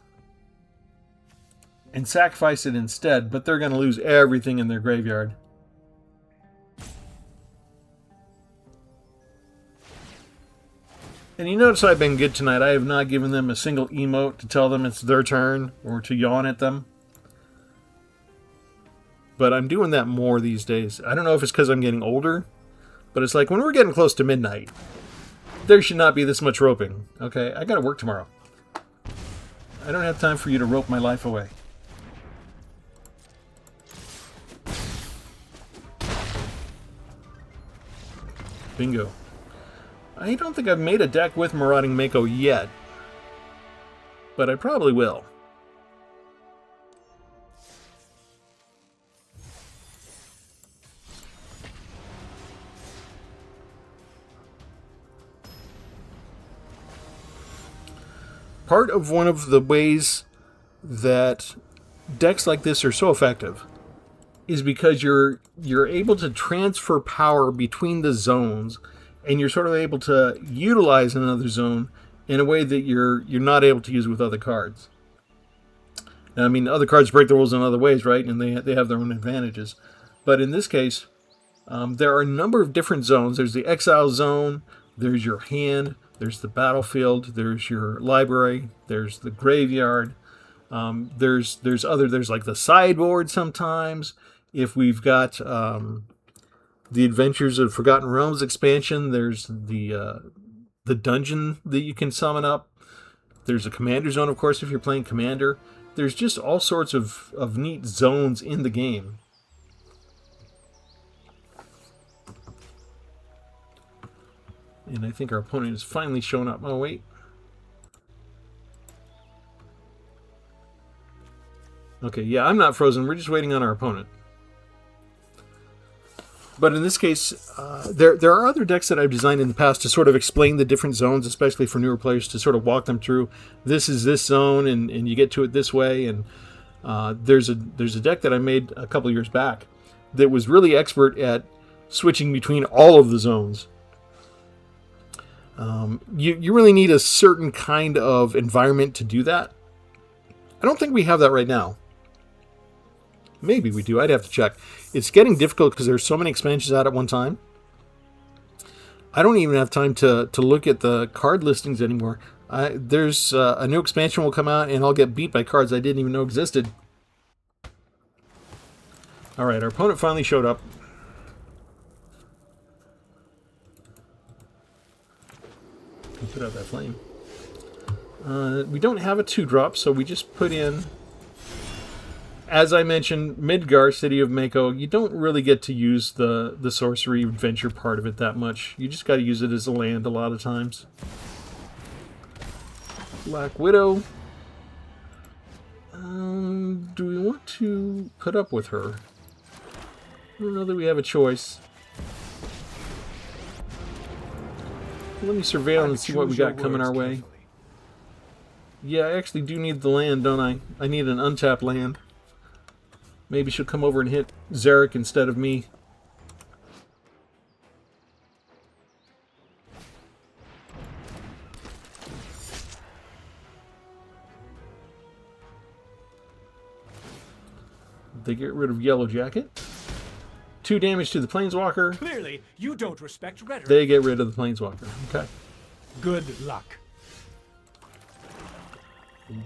and sacrifice it instead, but they're going to lose everything in their graveyard. And you notice I've been good tonight. I have not given them a single emote to tell them it's their turn or to yawn at them. But I'm doing that more these days. I don't know if it's because I'm getting older, but it's like when we're getting close to midnight, there should not be this much roping. Okay, I got to work tomorrow. I don't have time for you to rope my life away. Bingo. I don't think I've made a deck with Marauding Mako yet, but I probably will. Part of one of the ways that decks like this are so effective is because you're able to transfer power between the zones, and you're sort of able to utilize another zone in a way that you're not able to use with other cards. Now, I mean, other cards break the rules in other ways, right? And they have their own advantages. But in this case, there are a number of different zones. There's the exile zone. There's your hand. There's the battlefield. There's your library. There's the graveyard. There's like the sideboard sometimes. If we've got the Adventures of Forgotten Realms expansion, there's the dungeon that you can summon up. There's a commander zone, of course, if you're playing commander. There's just all sorts of neat zones in the game. And I think our opponent is finally showing up. Oh, wait. Okay, yeah, I'm not frozen. We're just waiting on our opponent. But in this case, there are other decks that I've designed in the past to sort of explain the different zones, especially for newer players, to sort of walk them through. This is this zone, and you get to it this way. And there's a deck that I made a couple years back that was really expert at switching between all of the zones. You really need a certain kind of environment to do that. I don't think we have that right now. Maybe we do. I'd have to check. It's getting difficult because there's so many expansions out at one time. I don't even have time to look at the card listings anymore. There's a new expansion will come out, and I'll get beat by cards I didn't even know existed. All right, our opponent finally showed up. Put out that flame. We don't have a 2-drop, so we just put in, as I mentioned, Midgar, City of Mako. You don't really get to use the sorcery adventure part of it that much. You just got to use it as a land a lot of times. Black Widow. Do we want to put up with her? I don't know that we have a choice. Let me surveil and see what we got coming our way. Yeah, I actually do need the land, don't I? I need an untapped land. Maybe she'll come over and hit Zarek instead of me. They get rid of Yellow Jacket. 2 damage to the Planeswalker. Clearly, you don't respect rhetoric. They get rid of the Planeswalker. Okay. Good luck.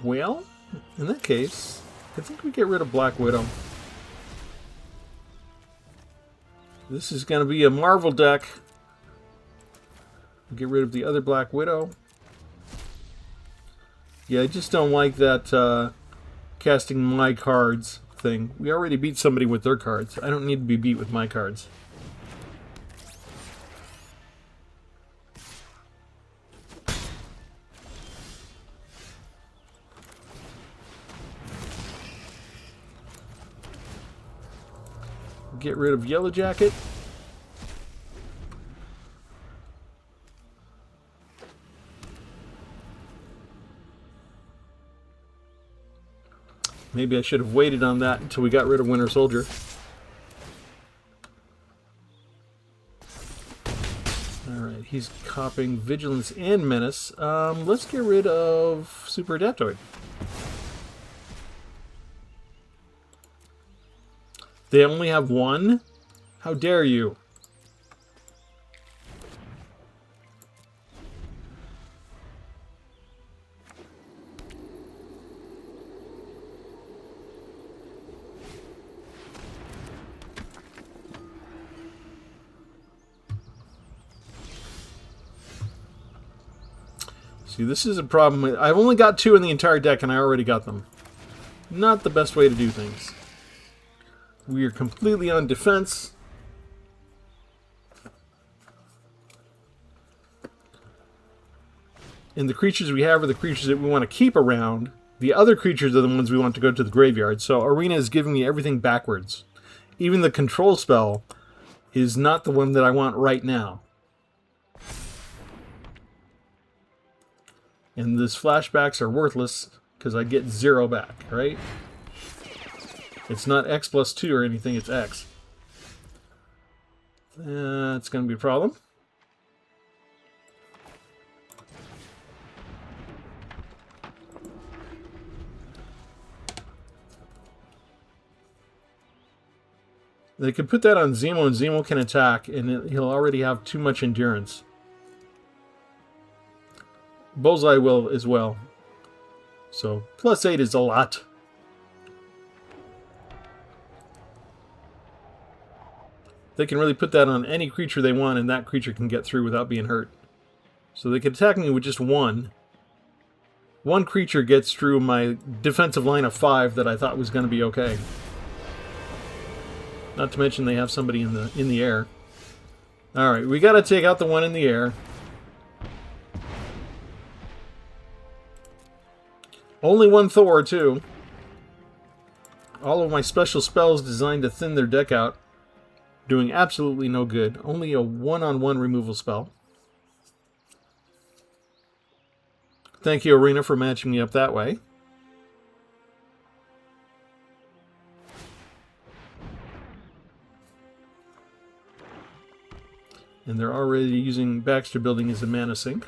Well, in that case, I think we get rid of Black Widow. This is going to be a Marvel deck. Get rid of the other Black Widow. Yeah, I just don't like that casting my cards thing. We already beat somebody with their cards. I don't need to be beat with my cards. Get rid of Yellow Jacket. Maybe I should have waited on that until we got rid of Winter Soldier. Alright, he's copying Vigilance and Menace. Let's get rid of Super Adaptoid. They only have one? How dare you? See, this is a problem. I've only got 2 in the entire deck, and I already got them. Not the best way to do things. We are completely on defense. And the creatures we have are the creatures that we want to keep around. The other creatures are the ones we want to go to the graveyard. So Arena is giving me everything backwards. Even the control spell is not the one that I want right now. And these flashbacks are worthless because I get 0 back, right? It's not X plus 2 or anything, it's X. That's going to be a problem. They could put that on Zemo, and Zemo can attack, and he'll already have too much endurance. Bullseye will as well. So +8 is a lot. They can really put that on any creature they want, and that creature can get through without being hurt. So they can attack me with just one. One creature gets through my defensive line of 5 that I thought was going to be okay. Not to mention they have somebody in the air. All right, we got to take out the one in the air. Only one Thor, too. All of my special spells designed to thin their deck out. Doing absolutely no good. Only a one-on-one removal spell. Thank you, Arena, for matching me up that way. And they're already using Baxter Building as a mana sink.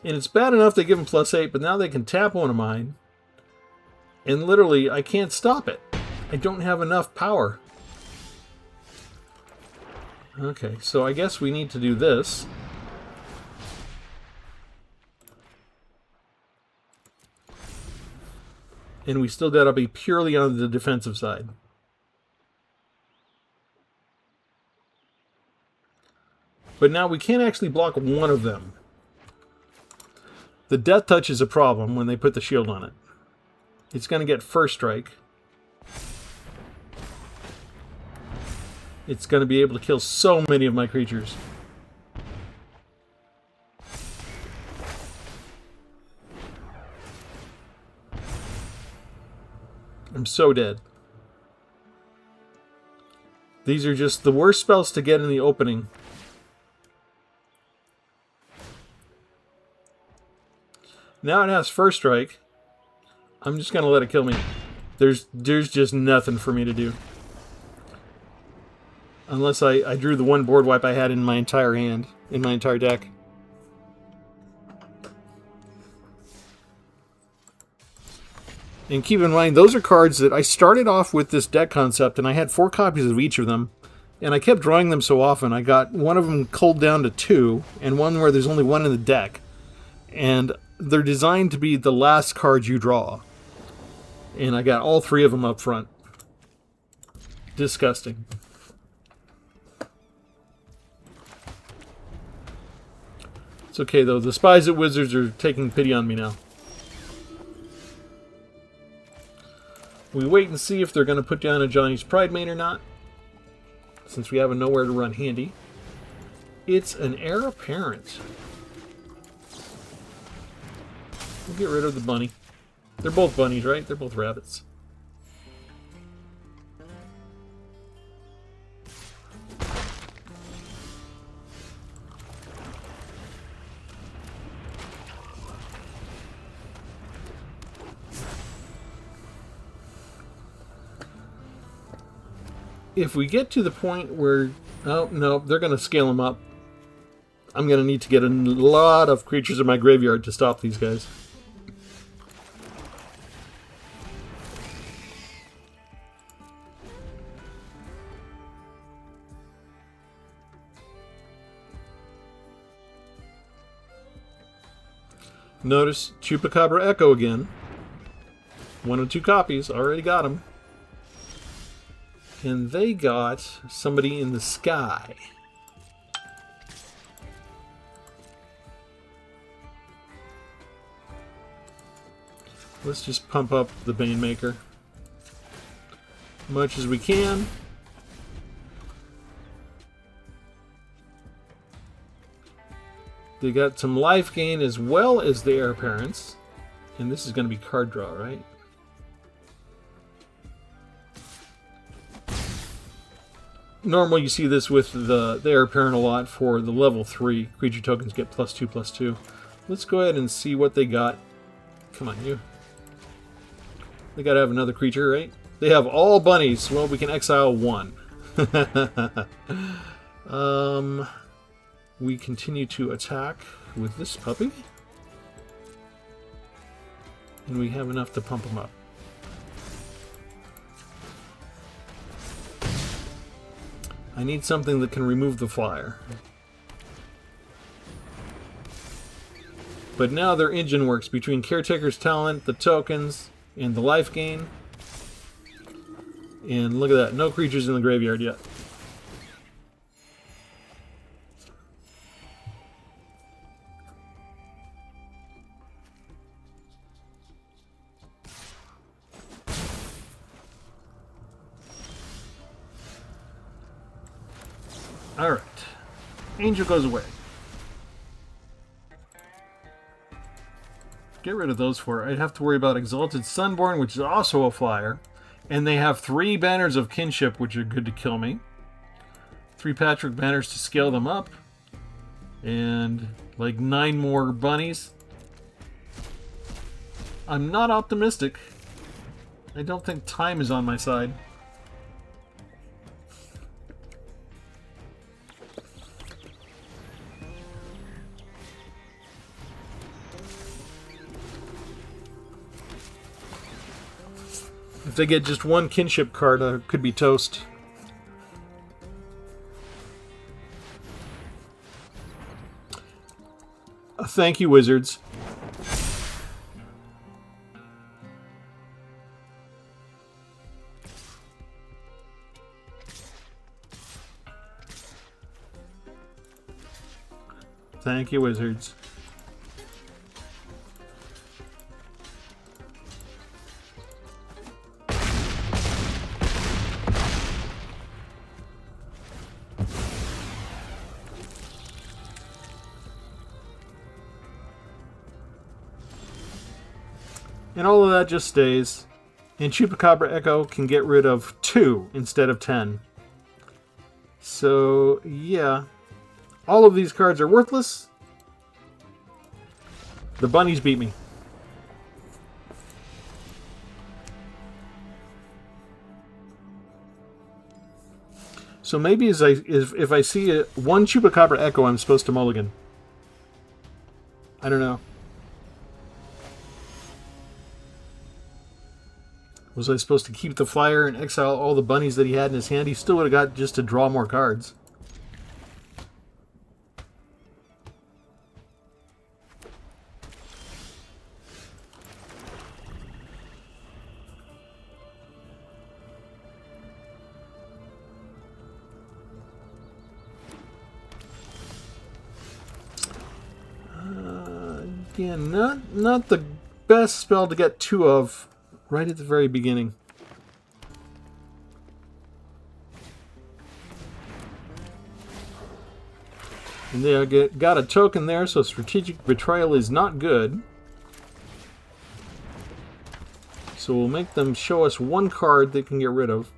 And it's bad enough they give them +8, but now they can tap one of mine. And literally, I can't stop it. I don't have enough power. Okay, so I guess we need to do this. And we still gotta be purely on the defensive side. But now we can't actually block one of them. The Death Touch is a problem when they put the shield on it. It's going to get first strike. It's going to be able to kill so many of my creatures. I'm so dead. These are just the worst spells to get in the opening. Now it has first strike. I'm just going to let it kill me. There's just nothing for me to do. Unless I drew the one board wipe I had in my entire hand, in my entire deck. And keep in mind, those are cards that I started off with this deck concept, and I had 4 copies of each of them. And I kept drawing them so often. I got one of them culled down to 2, and one where there's only one in the deck. And they're designed to be the last cards you draw. And I got all 3 of them up front. Disgusting. It's okay, though. The spies at Wizards are taking pity on me now. We wait and see if they're going to put down a Johnny's Pride main or not. Since we have a nowhere to run handy. It's an heir apparent. We'll get rid of the bunny. They're both bunnies, right? They're both rabbits. If we get to the point where... Oh, no, they're going to scale them up. I'm going to need to get a lot of creatures in my graveyard to stop these guys. Notice Chupacabra Echo again. 1 of 2 copies. Already got him. And they got somebody in the sky. Let's just pump up the Banemaker much as we can. They got some life gain as well as the heir apparents. And this is going to be card draw, right? Normally you see this with the heir apparent a lot for the level 3. Creature tokens get +2/+2. Let's go ahead and see what they got. Come on, you. They gotta have another creature, right? They have all bunnies. Well, we can exile 1. We continue to attack with this puppy. And we have enough to pump him up. I need something that can remove the flyer. But now their engine works between Caretaker's talent, the tokens, and the life gain. And look at that, no creatures in the graveyard yet. Alright. Angel goes away. Get rid of those four. I'd have to worry about Exalted Sunborn, which is also a flyer. And they have 3 banners of kinship, which are good to kill me. 3 Patrick banners to scale them up. And like 9 more bunnies. I'm not optimistic. I don't think time is on my side. If they get just one kinship card, could be toast. Thank you, Wizards. Thank you, Wizards. And all of that just stays. And Chupacabra Echo can get rid of 2 instead of 10. So, yeah. All of these cards are worthless. The bunnies beat me. So maybe if I see one Chupacabra Echo, I'm supposed to mulligan. I don't know. Was I supposed to keep the flyer and exile all the bunnies that he had in his hand? He still would have got just to draw more cards. Again, not the best spell to get 2 of right at the very beginning. And they got a token there, so Strategic Betrayal is not good. So we'll make them show us 1 card they can get rid of.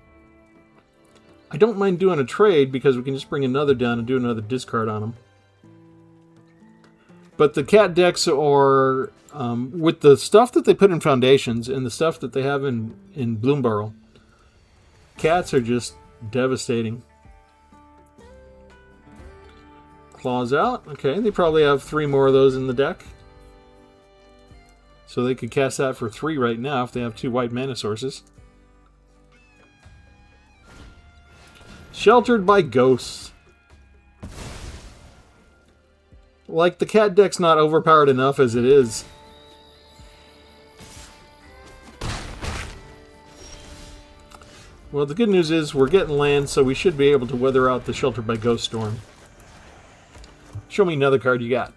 I don't mind doing a trade because we can just bring another down and do another discard on them. But the cat decks are, with the stuff that they put in Foundations and the stuff that they have in Bloomburrow, cats are just devastating. Claws out. Okay, they probably have 3 more of those in the deck. So they could cast that for 3 right now if they have 2 white mana sources. Sheltered by Ghosts. Like, the cat deck's not overpowered enough as it is. Well, the good news is we're getting land, so we should be able to weather out the Sheltered by Ghost storm. Show me another card you got.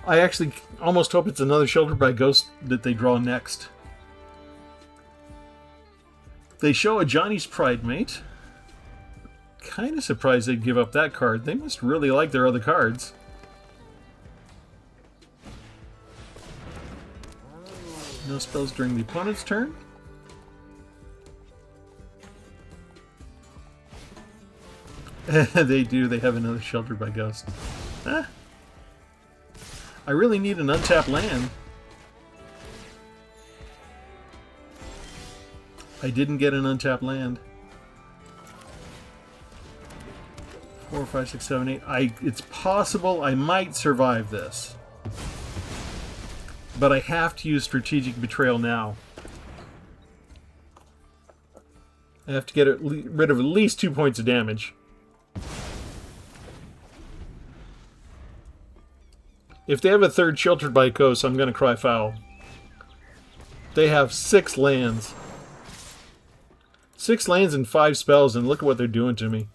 I actually almost hope it's another Sheltered by Ghost that they draw next. They show a Johnny's Pride Mate. Kind of surprised they'd give up that card. They must really like their other cards. No spells during the opponent's turn. They do. They have another Sheltered by Ghost. Ah. I really need an untapped land. I didn't get an untapped land. 4, 5, 6, 7, 8. It's possible I might survive this. But I have to use Strategic Betrayal now. I have to get rid of at least 2 points of damage. If they have a third sheltered by coast, I'm going to cry foul. They have 6 lands. 6 lands and 5 spells, and look at what they're doing to me.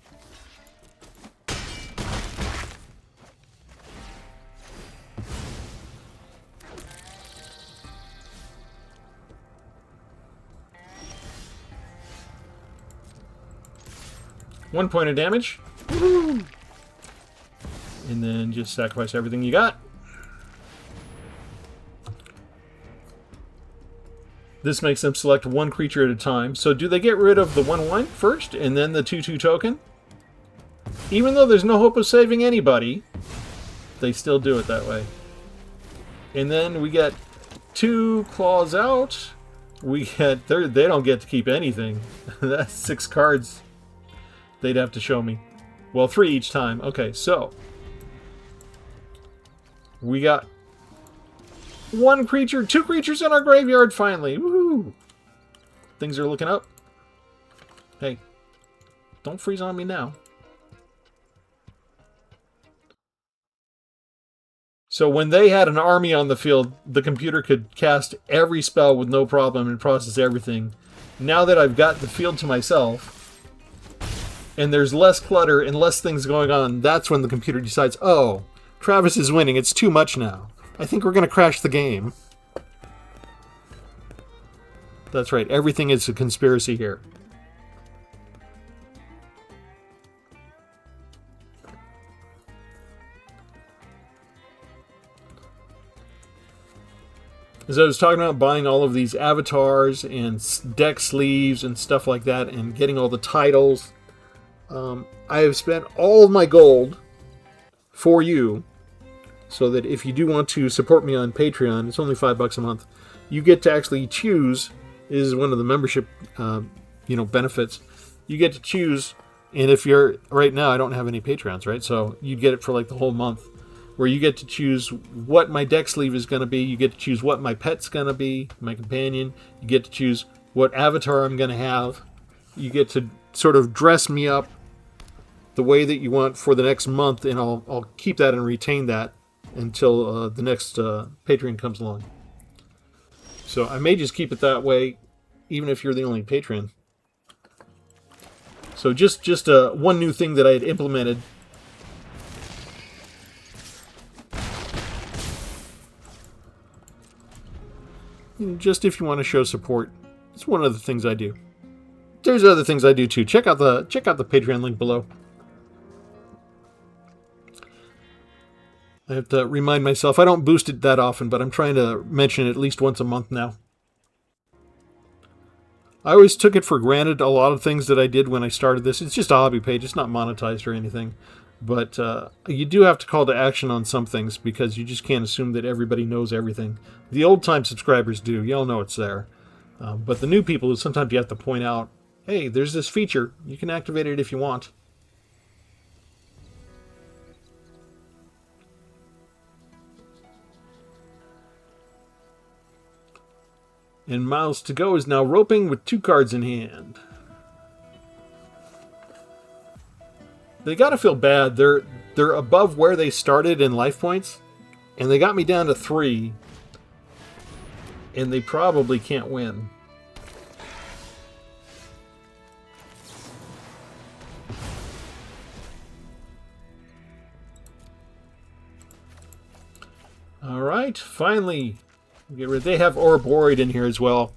One point of damage. Woo-hoo! And then just sacrifice everything you got. This makes them select one creature at a time. So do they get rid of the 1/1 first and then the 2/2 token? Even though there's no hope of saving anybody, they still do it that way. And then we get 2 claws out. We get they don't get to keep anything. That's 6 cards they'd have to show me. Well, 3 each time. Okay, so we got 1 creature, 2 creatures in our graveyard finally. Woohoo! Things are looking up. Hey, don't freeze on me now. So when they had an army on the field, the computer could cast every spell with no problem and process everything. Now that I've got the field to myself, and there's less clutter and less things going on, that's when the computer decides, oh, Travis is winning, it's too much now. I think we're going to crash the game. That's right, everything is a conspiracy here. As I was talking about buying all of these avatars and deck sleeves and stuff like that and getting all the titles, I have spent all of my gold for you so that if you do want to support me on Patreon, it's only $5 a month, you get to actually choose, is one of the membership benefits. You get to choose, and if you're, right now I don't have any Patreons, right? So you'd get it for like the whole month, where you get to choose what my deck sleeve is going to be, you get to choose what my pet's going to be, my companion, you get to choose what avatar I'm going to have, you get to sort of dress me up the way that you want for the next month, and I'll keep that and retain that until the next Patreon comes along. So I may just keep it that way, even if you're the only patron. So just one new thing that I had implemented. Just if you want to show support, it's one of the things I do. There's other things I do too. Check out the Patreon link below. I have to remind myself, I don't boost it that often, but I'm trying to mention it at least once a month now. I always took it for granted, a lot of things that I did when I started this. It's just a hobby page, it's not monetized or anything. But you do have to call to action on some things, because you just can't assume that everybody knows everything. The old-time subscribers do, y'all know it's there. But the new people, sometimes you have to point out, hey, there's this feature, you can activate it if you want. And Miles to Go is now roping with 2 cards in hand. They gotta feel bad. They're above where they started in life points, and they got me down to 3. And they probably can't win. All right, finally. Get rid. They have Ouroborid in here as well.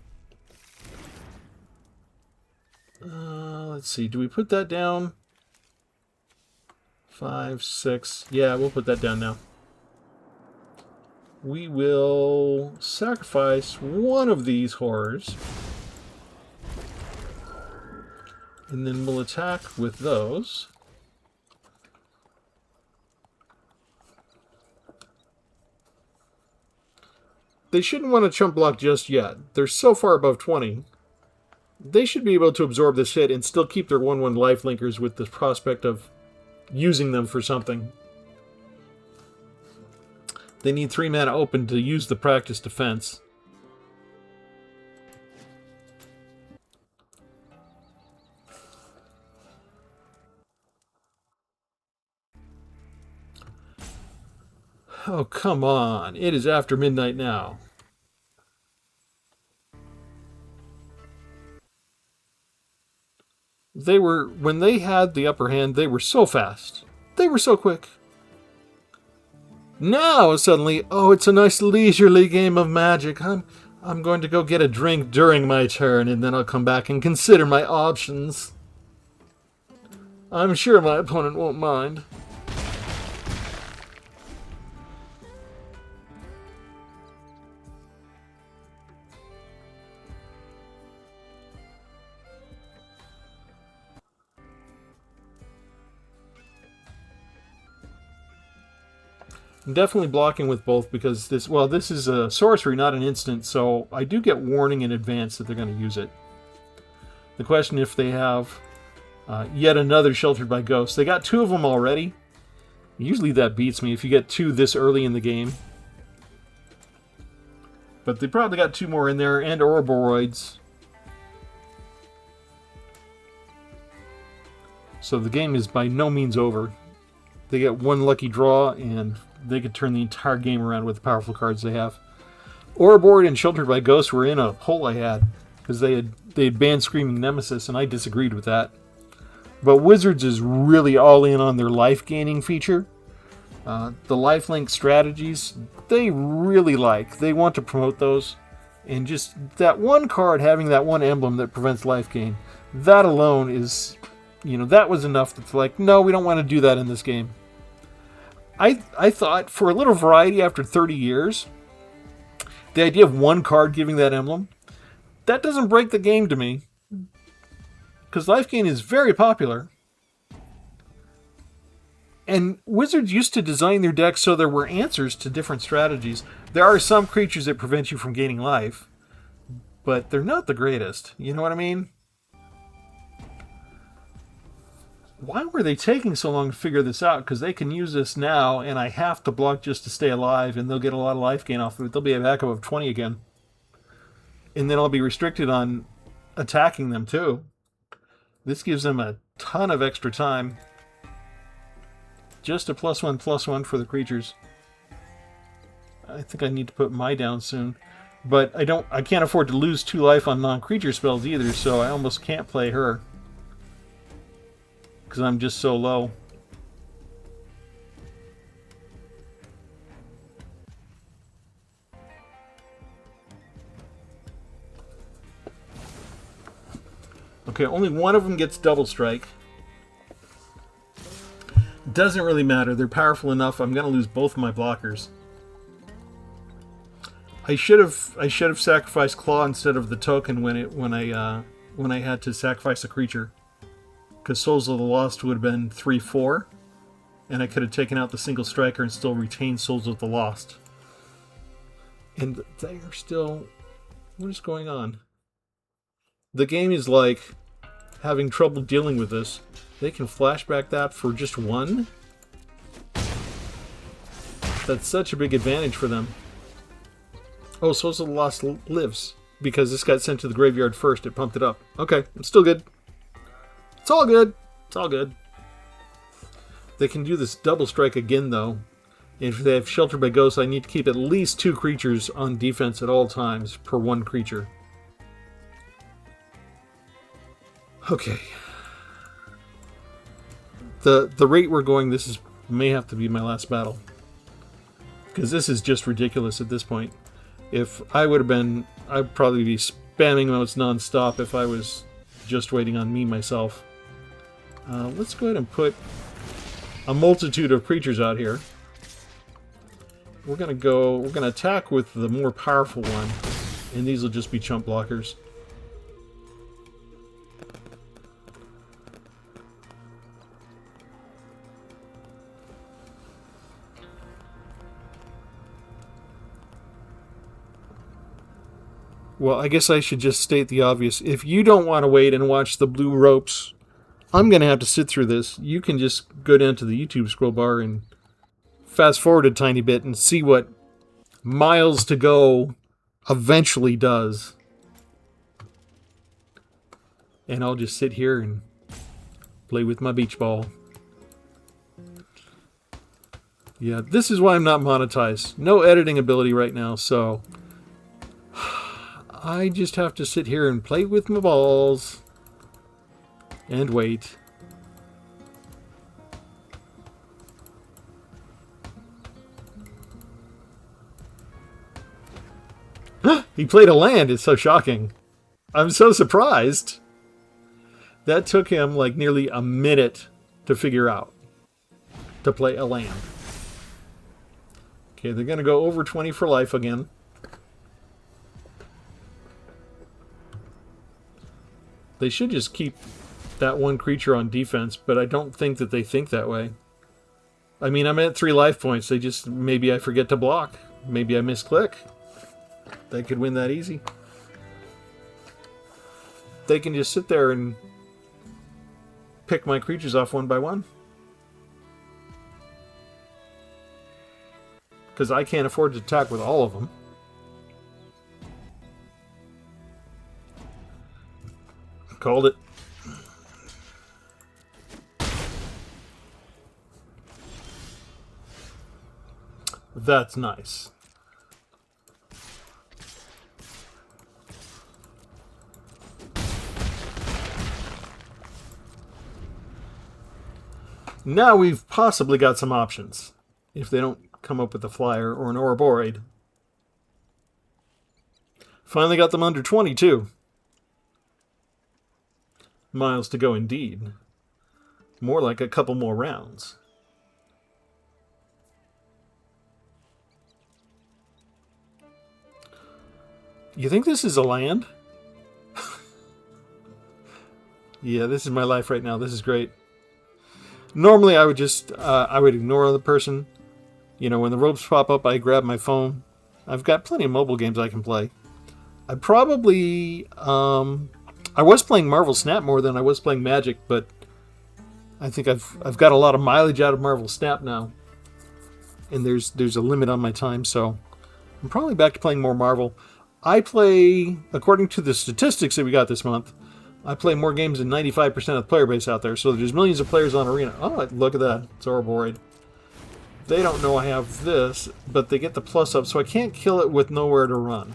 Let's see. Do we put that down? 5, 6. Yeah, we'll put that down now. We will sacrifice one of these horrors. And then we'll attack with those. They shouldn't want to chump block just yet. They're so far above 20. They should be able to absorb this hit and still keep their 1/1 life linkers with the prospect of using them for something. They need 3 mana open to use the practice defense. Oh, come on. It is after midnight now. When they had the upper hand, they were so fast. They were so quick. Now, suddenly, oh, it's a nice leisurely game of Magic. I'm going to go get a drink during my turn, and then I'll come back and consider my options. I'm sure my opponent won't mind. I'm definitely blocking with both because this is a sorcery, not an instant, so I do get warning in advance that they're going to use it. The question if they have yet another Sheltered by Ghosts. They got 2 of them already. Usually that beats me if you get 2 this early in the game. But they probably got 2 more in there, and Ouroboros. So the game is by no means over. They get 1 lucky draw, and they could turn the entire game around with the powerful cards they have. Ouroboros and Sheltered by Ghosts were in a poll I had, because they had banned Screaming Nemesis, and I disagreed with that. But Wizards is really all in on their life-gaining feature. The lifelink strategies, they really like. They want to promote those. And just that 1 card having that 1 emblem that prevents life gain, that alone is, that was enough that's like, no, we don't want to do that in this game. I thought, for a little variety after 30 years, the idea of 1 card giving that emblem, that doesn't break the game to me. Because life gain is very popular. And Wizards used to design their decks so there were answers to different strategies. There are some creatures that prevent you from gaining life, but they're not the greatest. You know what I mean? Why were they taking so long to figure this out? Because they can use this now, and I have to block just to stay alive, and they'll get a lot of life gain off of it. They'll be a backup of 20 again. And then I'll be restricted on attacking them, too. This gives them a ton of extra time. Just a +1/+1 for the creatures. I think I need to put my down soon. But I can't afford to lose 2 life on non-creature spells either, so I almost can't play her. Because I'm just so low. Okay, only one of them gets double strike. Doesn't really matter. They're powerful enough. I'm going to lose both of my blockers. I should have sacrificed Claw instead of the token when I had to sacrifice a creature. Because Souls of the Lost would have been 3/4, and I could have taken out the single striker and still retained Souls of the Lost. And they are still... What is going on? The game is like having trouble dealing with this. They can flashback that for just 1? That's such a big advantage for them. Oh, Souls of the Lost lives. Because this got sent to the graveyard first, it pumped it up. Okay, it's still good. It's all good. It's all good. They can do this double strike again, though. If they have Sheltered by Ghosts, I need to keep at least 2 creatures on defense at all times per 1 creature. Okay. The rate we're going, this may have to be my last battle. Because this is just ridiculous at this point. If I would have been... I'd probably be spamming modes non-stop if I was just waiting on me myself. Let's go ahead and put a multitude of creatures out here. We're gonna attack with the more powerful one, and these will just be chump blockers. Well, I guess I should just state the obvious. If you don't want to wait and watch the blue ropes, I'm going to have to sit through this. You can just go down to the YouTube scroll bar and fast forward a tiny bit and see what Miles to Go eventually does. And I'll just sit here and play with my beach ball. Yeah, this is why I'm not monetized. No editing ability right now, so I just have to sit here and play with my balls and wait. He played a land. It's so shocking. I'm so surprised. That took him like nearly a minute to figure out, to play a land. Okay, they're going to go over 20 for life again. They should just keep that one creature on defense, but I don't think that they think that way. I mean, I'm at 3 life points. They just, maybe I forget to block. Maybe I misclick. They could win that easy. They can just sit there and pick my creatures off one by one. Because I can't afford to attack with all of them. Called it. That's nice. Now we've possibly got some options. If they don't come up with a flyer or an Ouroborid. Finally got them under 20 too. Miles to go indeed. More like a couple more rounds. You think this is a land? Yeah, this is my life right now. This is great. Normally I would just, I would ignore the person. You know, when the ropes pop up, I grab my phone. I've got plenty of mobile games I can play. I probably, I was playing Marvel Snap more than I was playing Magic, but I think I've got a lot of mileage out of Marvel Snap now. And there's a limit on my time, so I'm probably back to playing more Marvel. I play, according to the statistics that we got this month, I play more games than 95% of the player base out there. So there's millions of players on Arena. Oh, look at that. It's Ouroborid. They don't know I have this, but they get the plus up, so I can't kill it with nowhere to run.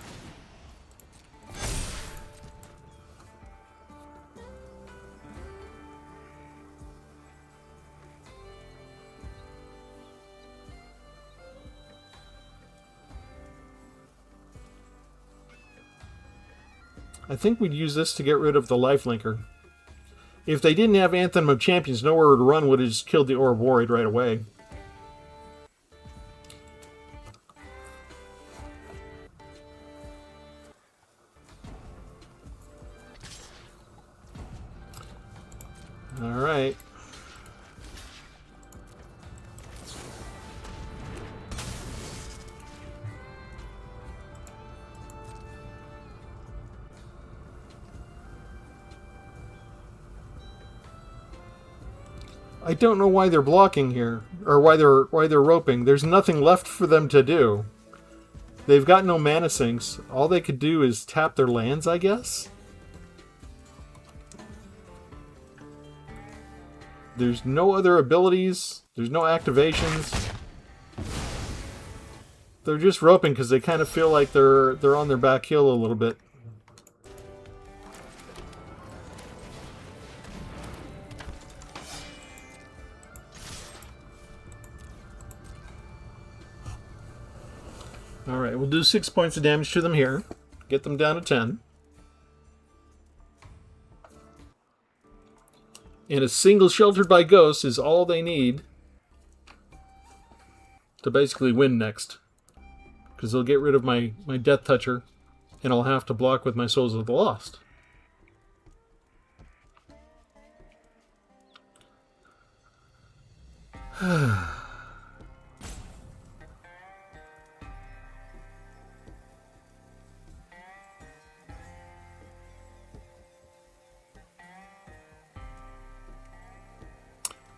I think we'd use this to get rid of the lifelinker. If they didn't have Anthem of Champions, nowhere to run would have just killed the Ouroborid right away. Alright. I don't know why they're blocking here, or why they're roping. There's nothing left for them to do. They've got no mana sinks. All they could do is tap their lands, I guess? There's no other abilities. There's no activations. They're just roping because they kind of feel like they're on their back heel a little bit. Alright, we'll do 6 points of damage to them here. Get them down to 10. And a single Sheltered by Ghosts is all they need to basically win next. Because they'll get rid of my Death Toucher, and I'll have to block with my Souls of the Lost.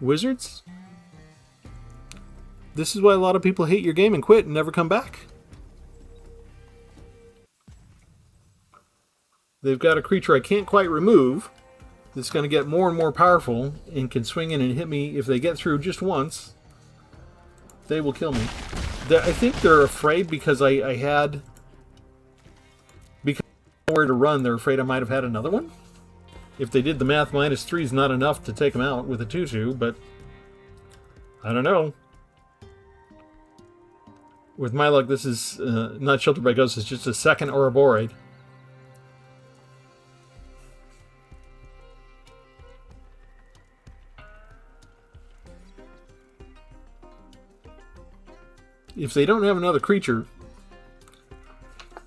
Wizards? This is why a lot of people hate your game and quit and never come back. They've got a creature I can't quite remove that's going to get more and more powerful and can swing in and hit me if they get through just once. They will kill me. I think they're afraid because I had... Because I didn't know where to run, they're afraid I might have had another one. If they did the math, -3 is not enough to take them out with a 2/2, but... I don't know. With my luck, this is not Sheltered by Ghosts, it's just a second Ouroboros. If they don't have another creature,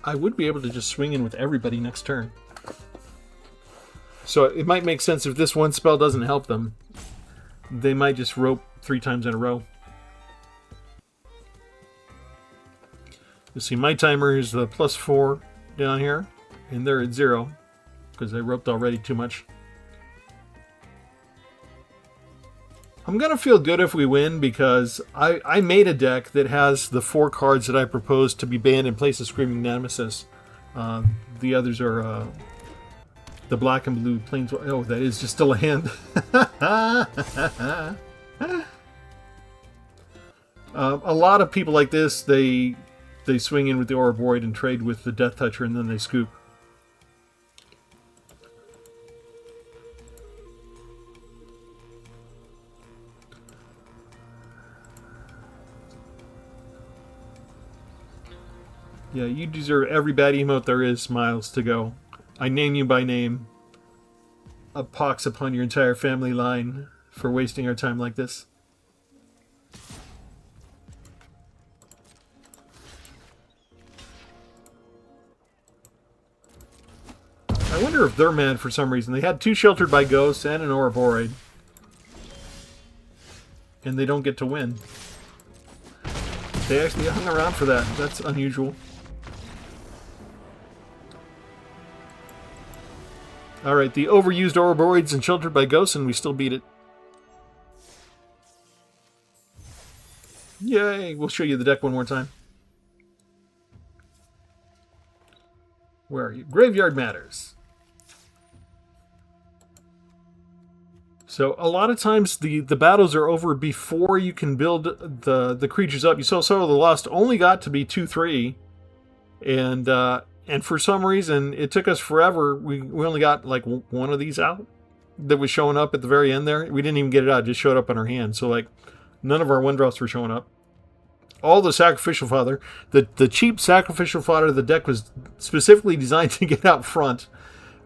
I would be able to just swing in with everybody next turn. So it might make sense if this one spell doesn't help them. They might just rope 3 times in a row. You see, my timer is the +4 down here, and they're at 0 because they roped already too much. I'm going to feel good if we win because I made a deck that has the 4 cards that I proposed to be banned in place of Screaming Nemesis. The others are the black and blue Planeswalker. Oh, that is just still a hand. A lot of people like this, they swing in with the Ouroboros and trade with the Death Toucher, and then they scoop. Yeah, you deserve every bad emote there is, Miles, to go. I name you by name. A pox upon your entire family line for wasting our time like this. I wonder if they're mad for some reason. They had 2 Sheltered by Ghosts and an Ouroboros. And they don't get to win. They actually hung around for that. That's unusual. Alright, the overused Ouroboros and Sheltered by Ghosts, and we still beat it. Yay! We'll show you the deck one more time. Where are you? Graveyard Matters. So a lot of times the battles are over before you can build the creatures up. You saw Soul of the Lost only got to be 2/3, and for some reason it took us forever. We only got like one of these out that was showing up at the very end there. We didn't even get it out; it just showed up on our hand. So like none of our 1-drops were showing up. All the Sacrificial Fodder, the cheap Sacrificial Fodder, the deck was specifically designed to get out front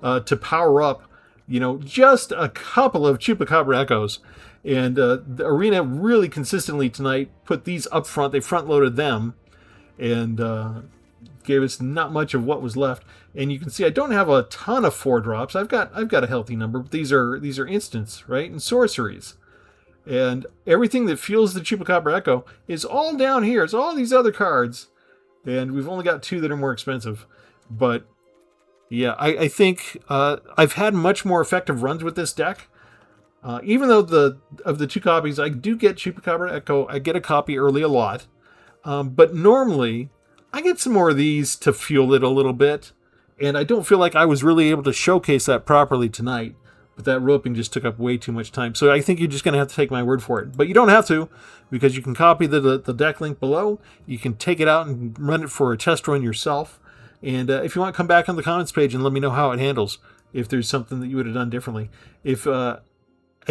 to power up. You know, just a couple of Chupacabra Echoes. And the Arena really consistently tonight put these up front. They front-loaded them and gave us not much of what was left. And you can see I don't have a ton of 4-drops. I've got a healthy number, but these are instants, right? And sorceries. And everything that fuels the Chupacabra Echo is all down here. It's all these other cards. And we've only got 2 that are more expensive. But yeah, I think I've had much more effective runs with this deck. Even though of the 2 copies, I do get Chupacabra Echo. I get a copy early a lot. But normally, I get some more of these to fuel it a little bit. And I don't feel like I was really able to showcase that properly tonight. But that roping just took up way too much time. So I think you're just going to have to take my word for it. But you don't have to, because you can copy the deck link below. You can take it out and run it for a test run yourself. And if you want, come back on the comments page and let me know how it handles. If there's something that you would have done differently. I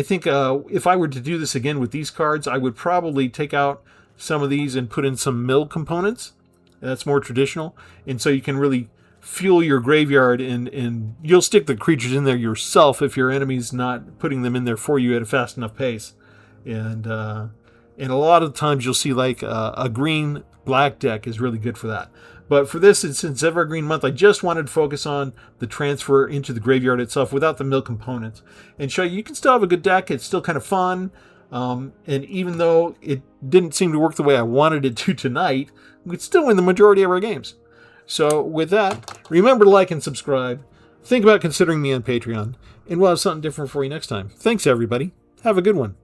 think if I were to do this again with these cards, I would probably take out some of these and put in some mill components. That's more traditional. And so you can really fuel your graveyard, and you'll stick the creatures in there yourself if your enemy's not putting them in there for you at a fast enough pace. And a lot of times you'll see like a green-black deck is really good for that. But for this, since Evergreen Month, I just wanted to focus on the transfer into the graveyard itself without the mill components. And show you can still have a good deck. It's still kind of fun. And even though it didn't seem to work the way I wanted it to tonight, we'd still win the majority of our games. So with that, remember to like and subscribe. Think about considering me on Patreon. And we'll have something different for you next time. Thanks, everybody. Have a good one.